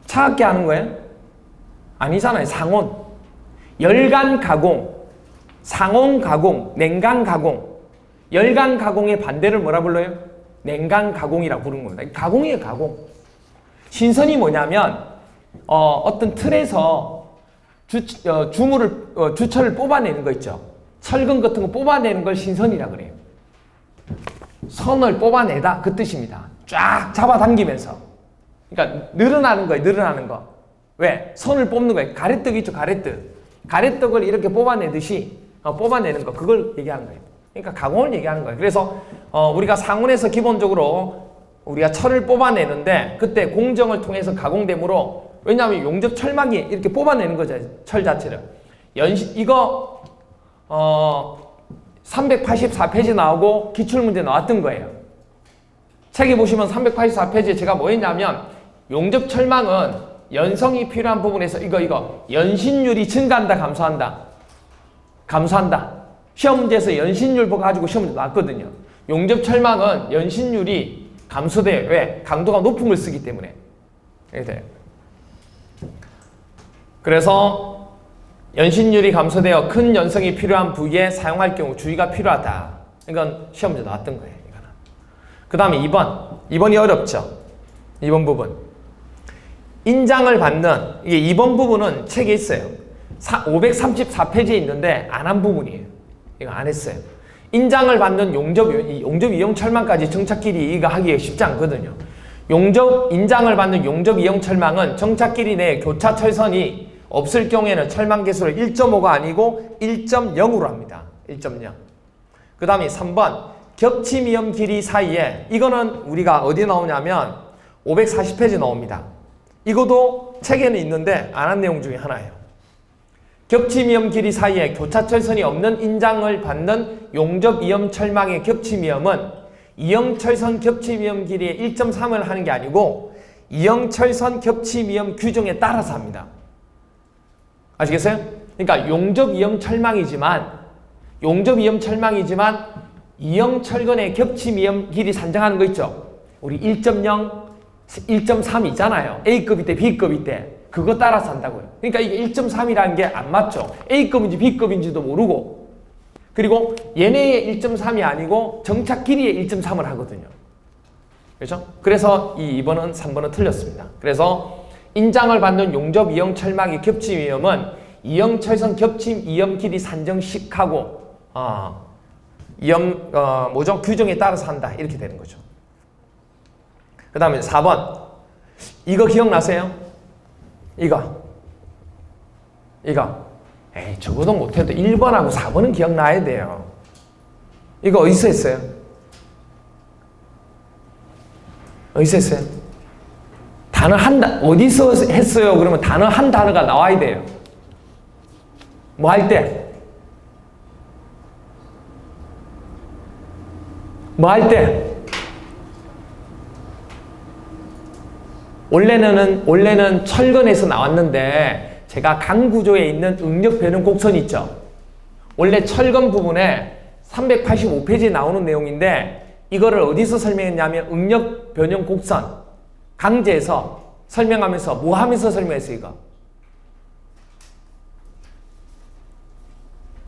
차갑게 하는 거예요? 아니잖아요. 상온. 열간 가공, 상온 가공, 냉간 가공. 열간 가공의 반대를 뭐라 불러요? 냉간 가공이라고 부르는 겁니다. 가공이에요, 가공. 신선이 뭐냐면 어떤 틀에서 주철을 뽑아내는 거 있죠. 철근 같은 거 뽑아내는 걸 신선이라 그래요. 선을 뽑아내다 그 뜻입니다. 쫙 잡아당기면서. 그러니까 늘어나는 거예요. 늘어나는 거. 왜? 선을 뽑는 거예요. 가래떡 있죠. 가래떡. 가래떡을 이렇게 뽑아내듯이 뽑아내는 거. 그걸 얘기하는 거예요. 그러니까 가공을 얘기하는 거예요. 그래서 우리가 상온에서 기본적으로 우리가 철을 뽑아내는데 그때 공정을 통해서 가공되므로 왜냐하면 용접 철망이 이렇게 뽑아내는 거죠. 철 자체를. 이거 384페이지 나오고 기출문제 나왔던 거예요. 책에 보시면 384페이지에 제가 뭐 했냐면 용접 철망은 연성이 필요한 부분에서 이거 연신율이 증가한다 감소한다. 시험 문제에서 연신율 보고 가지고 시험 문제 나왔거든요. 용접 철망은 연신율이 감소돼요. 왜? 강도가 높은 걸 쓰기 때문에. 이렇게 돼요. 그래서 연신율이 감소되어 큰 연성이 필요한 부위에 사용할 경우 주의가 필요하다. 이건 시험 문제 나왔던 거예요. 그 다음에 2번이 어렵죠. 2번 부분. 인장을 받는, 이게 2번 부분은 책에 있어요. 534페이지에 있는데 안 한 부분이에요. 이거 안 했어요. 인장을 받는 용접 이용 철망까지 정착끼리 이거 하기가 쉽지 않거든요. 인장을 받는 용접 이용 철망은 정착끼리 내에 교차 철선이 없을 경우에는 철망 개수를 1.5가 아니고 1.0으로 합니다. 1.0. 그 다음에 3번 겹침 이염 길이 사이에, 이거는 우리가 어디 나오냐면 540페이지 나옵니다. 이것도 책에는 있는데 안 한 내용 중에 하나예요. 겹침 이염 길이 사이에 교차 철선이 없는 인장을 받는 용접 이염 철망의 겹침 이염은 이형 철선 겹침 이염 길이의 1.3을 하는 게 아니고 이형 철선 겹침 이염 규정에 따라서 합니다. 아시겠어요? 그러니까 용접 이염 철망이지만 이형 철근의 겹침 이염 길이 산정하는 거 있죠? 우리 1.0, 1.3 있잖아요. A급일 때, B급일 때. 그거 따라서 한다고요. 그러니까 이게 1.3이라는 게 안 맞죠. A급인지 B급인지도 모르고. 그리고 얘네의 1.3이 아니고 정착 길이의 1.3을 하거든요. 그렇죠? 그래서 2번은 3번은 틀렸습니다. 그래서 인장을 받는 용접 이형 철망의 겹침 이염은 이형 철선 겹침 이염 길이 산정식하고 규정에 따라서 한다. 이렇게 되는 거죠. 그 다음에 4번. 이거 기억나세요? 이거. 에이, 적어도 못해도 1번하고 4번은 기억나야 돼요. 이거 어디서 했어요? 단어 어디서 했어요? 그러면 단어 한 단어가 나와야 돼요. 뭐 할 때? 원래는 철근에서 나왔는데 제가 강구조에 있는 응력 변형 곡선 있죠. 원래 철근 부분에 385페이지에 나오는 내용인데 이거를 어디서 설명했냐면 응력 변형 곡선 강제에서 설명하면서 뭐 하면서 설명했어요? 이거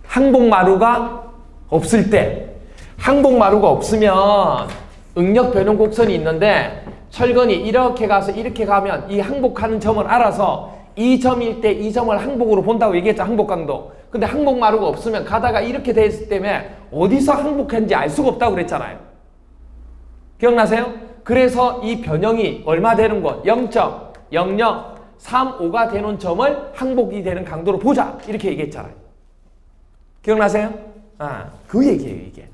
항복마루가 없을 때, 항복마루가 없으면 응력 변형 곡선이 있는데 철근이 이렇게 가서 이렇게 가면 이 항복하는 점을 알아서 이 점일 때 이 점을 항복으로 본다고 얘기했죠. 항복강도. 근데 항복마루가 없으면 가다가 이렇게 돼 있을 때문에 어디서 항복했는지 알 수가 없다고 그랬잖아요. 기억나세요? 그래서 이 변형이 얼마 되는 것? 0.0035가 되는 점을 항복이 되는 강도로 보자. 이렇게 얘기했잖아요. 기억나세요? 그 얘기예요, 이게.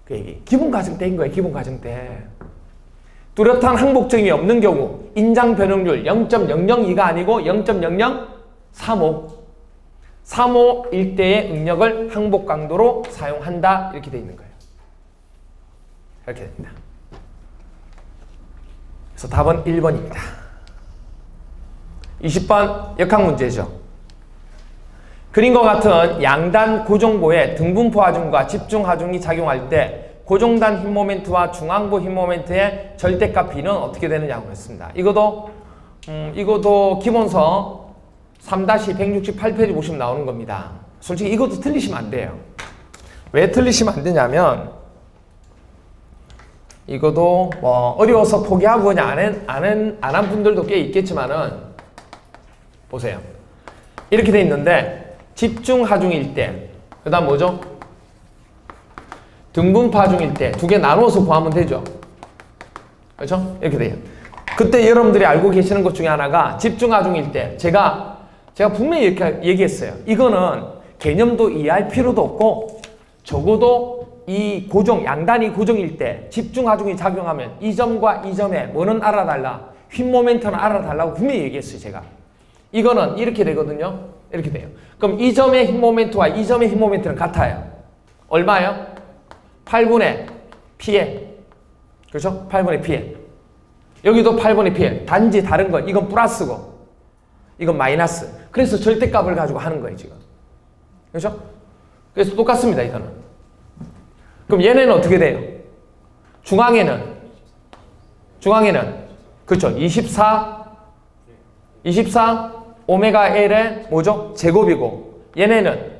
그 얘기. 기본 가정 때인 거예요, 기본 가정 때. 뚜렷한 항복증이 없는 경우 인장 변형률 0.002가 아니고 0.0035 35일 때의 응력을 항복 강도로 사용한다. 이렇게 되어 있는 거예요. 이렇게 됩니다. 그래서 답은 1번입니다. 20번 역학 문제죠. 그림과 같은 양단 고정보에 등분포 하중과 집중 하중이 작용할 때 고정단 힘 모멘트와 중앙부 힘 모멘트의 절대값 B는 어떻게 되느냐고 했습니다. 이것도 기본서 3-168페이지 보시면 나오는 겁니다. 솔직히 이것도 틀리시면 안 돼요. 왜 틀리시면 안 되냐면 이것도 뭐 어려워서 포기하고 그냥 안 한 분들도 꽤 있겠지만은 보세요. 이렇게 돼 있는데 집중 하중일 때, 그 다음 뭐죠? 등분포 하중일 때 두 개 나누어서 구하면 되죠. 그렇죠? 이렇게 돼요. 그때 여러분들이 알고 계시는 것 중에 하나가 집중 하중일 때 제가 분명히 이렇게 얘기했어요. 이거는 개념도 이해할 필요도 없고 적어도 이 양단이 고정일 때 집중 하중이 작용하면 이 점과 이 점에 뭐는 알아달라, 휘 모멘트는 알아달라고 분명히 얘기했어요. 제가 이거는 이렇게 되거든요. 이렇게 돼요. 그럼 이 점의 힘 모멘트와 이 점의 힘 모멘트는 같아요. 얼마예요? 8분의 Pl. 그렇죠? 8분의 Pl. 여기도 8분의 Pl. 단지 다른 건 이건 플러스고 이건 마이너스. 그래서 절대값을 가지고 하는 거예요, 지금. 그렇죠? 그래서 똑같습니다, 이거는. 그럼 얘네는 어떻게 돼요? 중앙에는 그렇죠? 24 오메가 L의 뭐죠? 제곱이고 얘네는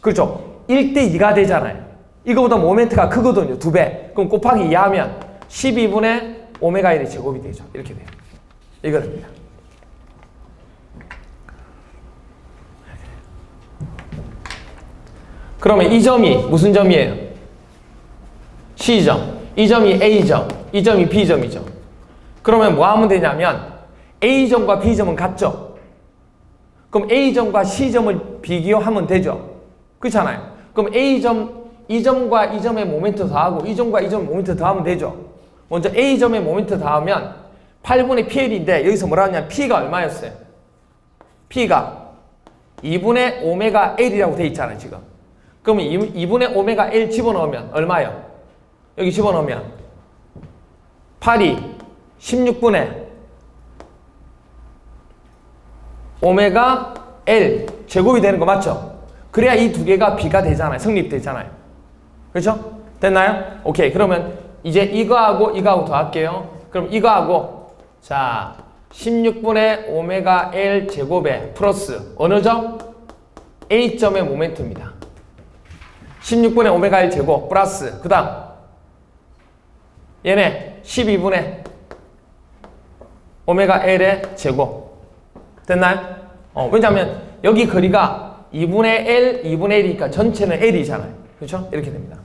그렇죠? 1대2가 되잖아요. 이거보다 모멘트가 크거든요. 2배. 그럼 곱하기 2하면 12분의 오메가 L의 제곱이 되죠. 이렇게 돼요. 이거 됩니다. 그러면 이 점이 무슨 점이에요? C점. 이 점이 A점. 이 점이 B점이죠. 그러면 뭐 하면 되냐면 A점과 B점은 같죠? 그럼 A점과 C점을 비교하면 되죠? 그렇잖아요. 그럼 A점, 이 점과 이 점의 모멘트 더하고 이 점과 이 점의 모멘트 더하면 되죠? 먼저 A점의 모멘트 더하면 8분의 PL인데 여기서 뭐라 하냐면 P가 얼마였어요? P가 2분의 오메가 L이라고 돼 있잖아요, 지금. 그러면 2분의 오메가 L 집어넣으면 얼마예요? 여기 집어넣으면 8이 16분의 오메가 L 제곱이 되는 거 맞죠? 그래야 이 두 개가 B가 되잖아요. 성립되잖아요. 그렇죠? 됐나요? 오케이. 그러면 이제 이거하고 이거하고 더할게요. 그럼 이거하고 자 16분의 오메가 L 제곱에 플러스 어느 점? A점의 모멘트입니다. 16분의 오메가 L 제곱 플러스 그 다음 얘네 12분의 오메가 L의 제곱 됐나요? 왜냐하면 여기 거리가 2분의 L, 2분의 L이니까 전체는 L이잖아요. 그렇죠? 이렇게 됩니다.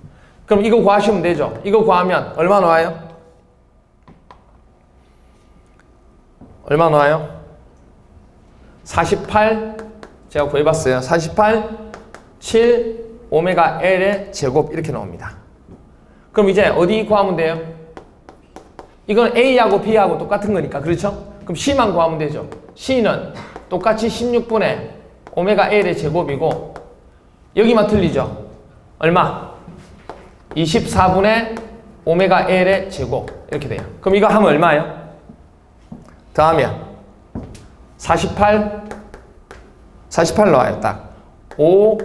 그럼 이거 구하시면 되죠. 이거 구하면 얼마 나와요? 얼마 나와요? 48 제가 구해봤어요. 48 7 오메가 L의 제곱 이렇게 나옵니다. 그럼 이제 어디 구하면 돼요? 이건 A하고 B하고 똑같은 거니까 그렇죠? 그럼 C만 구하면 되죠. C는 똑같이 16분의 오메가 L의 제곱이고 여기만 틀리죠? 얼마? 24분의 오메가 L의 제곱 이렇게 돼요. 그럼 이거 하면 얼마예요? 더하면 48 나와요. 딱 5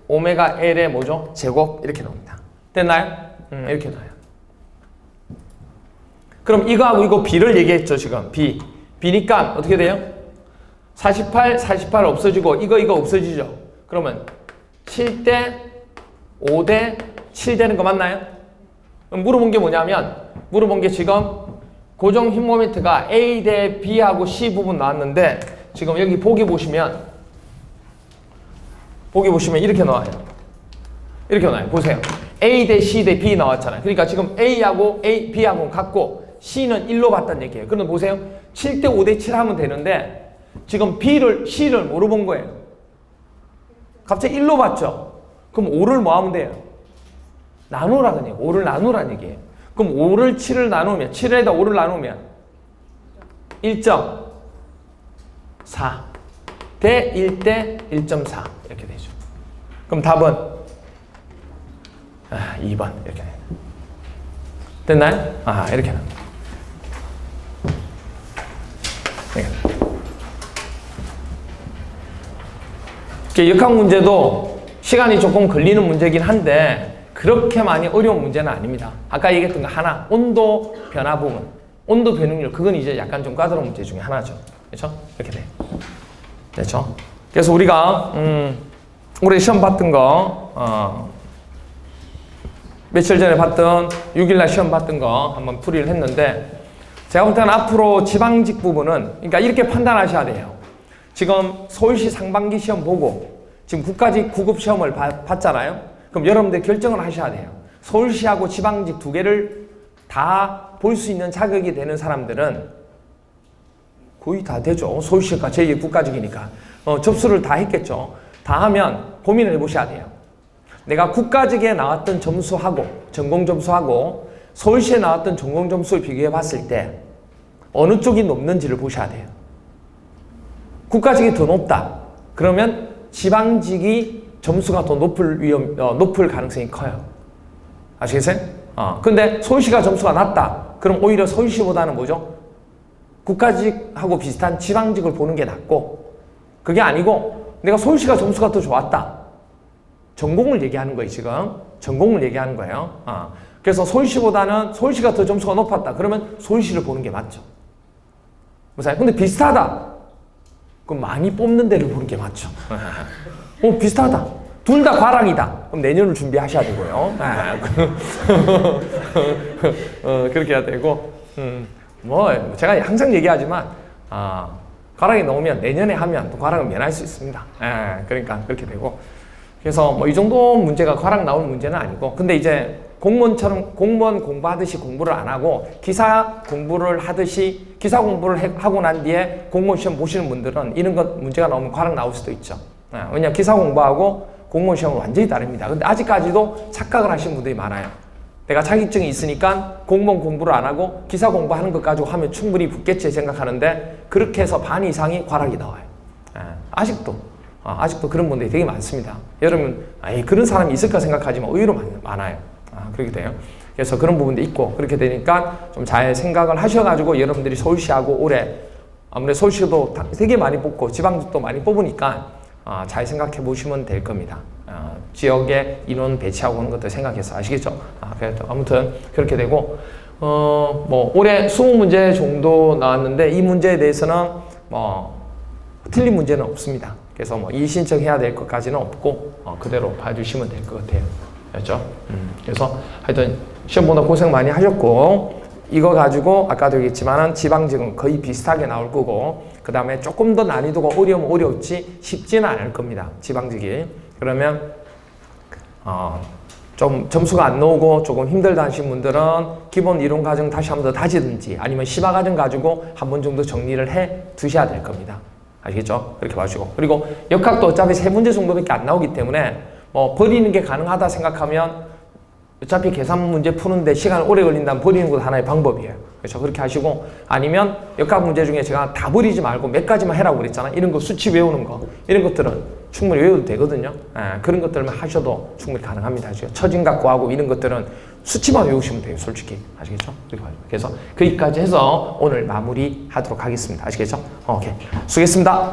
오메가 L의 뭐죠? 제곱 이렇게 나옵니다. 됐나요? 이렇게 나와요. 그럼 이거하고 이거 B를 얘기했죠 지금. B니까 어떻게 돼요? 48 없어지고 이거 없어지죠. 그러면 7대 5대 7 되는 거 맞나요? 물어본 게 뭐냐면 물어본 게 지금 고정 힘 모멘트가 A 대 B하고 C 부분 나왔는데 지금 여기 보기 보시면 이렇게 나와요. 이렇게 나와요. 보세요. A 대 C 대 B 나왔잖아요. 그러니까 지금 A하고 B하고는 같고 C는 1로 봤다는 얘기예요. 그런데 보세요. 7대 5대 7 하면 되는데 지금 C를 뭐로 본 거예요? 갑자기 1로 봤죠? 그럼 5를 뭐 하면 돼요? 나누라는 얘기예요. 5를 나누라는 얘기예요. 그럼 5를 7을 나누면 7에다 5를 나누면 1.4 대 1대 1.4 이렇게 되죠. 그럼 답은 2번 이렇게 돼요. 됐나요? 이렇게 나옵니다. 역학 문제도 시간이 조금 걸리는 문제긴 한데 그렇게 많이 어려운 문제는 아닙니다. 아까 얘기했던 거 하나, 온도 변화 부분, 온도 변응률, 그건 이제 약간 좀 까다로운 문제 중에 하나죠. 그렇죠? 이렇게 돼요. 그렇죠? 그래서 우리가 올해 시험 봤던 거 며칠 전에 봤던 6일날 시험 봤던 거 한번 풀이를 했는데 제가 볼 때는 앞으로 지방직 부분은 그러니까 이렇게 판단하셔야 돼요. 지금 서울시 상반기 시험 보고 지금 국가직 9급 시험을 봤잖아요. 그럼 여러분들 결정을 하셔야 돼요. 서울시하고 지방직 두 개를 다 볼 수 있는 자격이 되는 사람들은 거의 다 되죠. 서울시가 제2의 국가직이니까 접수를 다 했겠죠. 다 하면 고민을 해보셔야 돼요. 내가 국가직에 나왔던 점수하고 전공 점수하고 서울시에 나왔던 전공 점수를 비교해 봤을 때 어느 쪽이 높는지를 보셔야 돼요. 국가직이 더 높다. 그러면 지방직이 점수가 더 높을 가능성이 커요. 아시겠어요? 근데 서울시가 점수가 낮다. 그럼 오히려 서울시보다는 뭐죠? 국가직하고 비슷한 지방직을 보는 게 낫고 그게 아니고 내가 서울시가 점수가 더 좋았다. 전공을 얘기하는 거예요, 지금. 전공을 얘기하는 거예요. 그래서 서울시보다는 서울시가 더 점수가 높았다. 그러면 서울시를 보는 게 맞죠. 무슨? 근데 비슷하다. 그럼 많이 뽑는 데를 보는 게 맞죠. 비슷하다. 둘 다 과락이다. 그럼 내년을 준비하셔야 되고요. 그렇게 해야 되고, 제가 항상 얘기하지만, 과락이 나오면 내년에 하면 또 과락은 면할 수 있습니다. 그러니까 그렇게 되고. 그래서 뭐 이 정도 문제가 과락 나올 문제는 아니고, 근데 이제 공무원처럼 공무원 공부하듯이 공부를 안 하고 기사 공부를 하듯이 기사 공부를 하고 난 뒤에 공무원 시험 보시는 분들은 이런 것 문제가 나오면 과락 나올 수도 있죠. 왜냐 기사 공부하고 공무원 시험은 완전히 다릅니다. 근데 아직까지도 착각을 하시는 분들이 많아요. 내가 자격증이 있으니까 공무원 공부를 안 하고 기사 공부하는 것 가지고 하면 충분히 붙겠지 생각하는데, 그렇게 해서 반 이상이 과락이 나와요. 아직도 그런 분들이 되게 많습니다. 여러분 그런 사람이 있을까 생각하지만 의외로 많아요. 그렇게 돼요. 그래서 그런 부분도 있고, 그렇게 되니까 좀 잘 생각을 하셔가지고 여러분들이 서울시하고 올해 아무래도 서울시도 되게 많이 뽑고 지방도 많이 뽑으니까 잘 생각해 보시면 될 겁니다. 지역에 인원 배치하고 오는 것도 생각해서, 아시겠죠? 그래서 아무튼 그렇게 되고, 뭐 올해 20문제 정도 나왔는데 이 문제에 대해서는 뭐 틀린 문제는 없습니다. 그래서 뭐 이의신청해야 될 것까지는 없고 그대로 봐주시면 될 것 같아요. 그렇죠? 그래서 하여튼 시험 보다 고생 많이 하셨고, 이거 가지고 아까도 얘기했지만은 지방직은 거의 비슷하게 나올 거고, 그 다음에 조금 더 난이도가 어려우면 어려웠지 쉽지는 않을 겁니다. 지방직이. 그러면 좀 점수가 안 나오고 조금 힘들다 하신 분들은 기본 이론 과정 다시 한 번 더 다지든지 아니면 심화 과정 가지고 한 번 정도 정리를 해 두셔야 될 겁니다. 아시겠죠? 그렇게 봐주시고, 그리고 역학도 어차피 3문제 정도밖에 안 나오기 때문에 뭐 버리는 게 가능하다 생각하면 어차피 계산 문제 푸는데 시간 오래 걸린다면 버리는 것도 하나의 방법이에요. 그렇죠? 그렇게 하시고, 아니면 역학 문제 중에 제가 다 버리지 말고 몇 가지만 해라고 그랬잖아요. 이런 거 수치 외우는 거, 이런 것들은 충분히 외워도 되거든요. 그런 것들만 하셔도 충분히 가능합니다. 아시죠? 처진각 구하고 이런 것들은 수치만 외우시면 돼요. 솔직히. 아시겠죠? 그래서 거기까지 해서 오늘 마무리 하도록 하겠습니다. 아시겠죠? 오케이. 수고했습니다.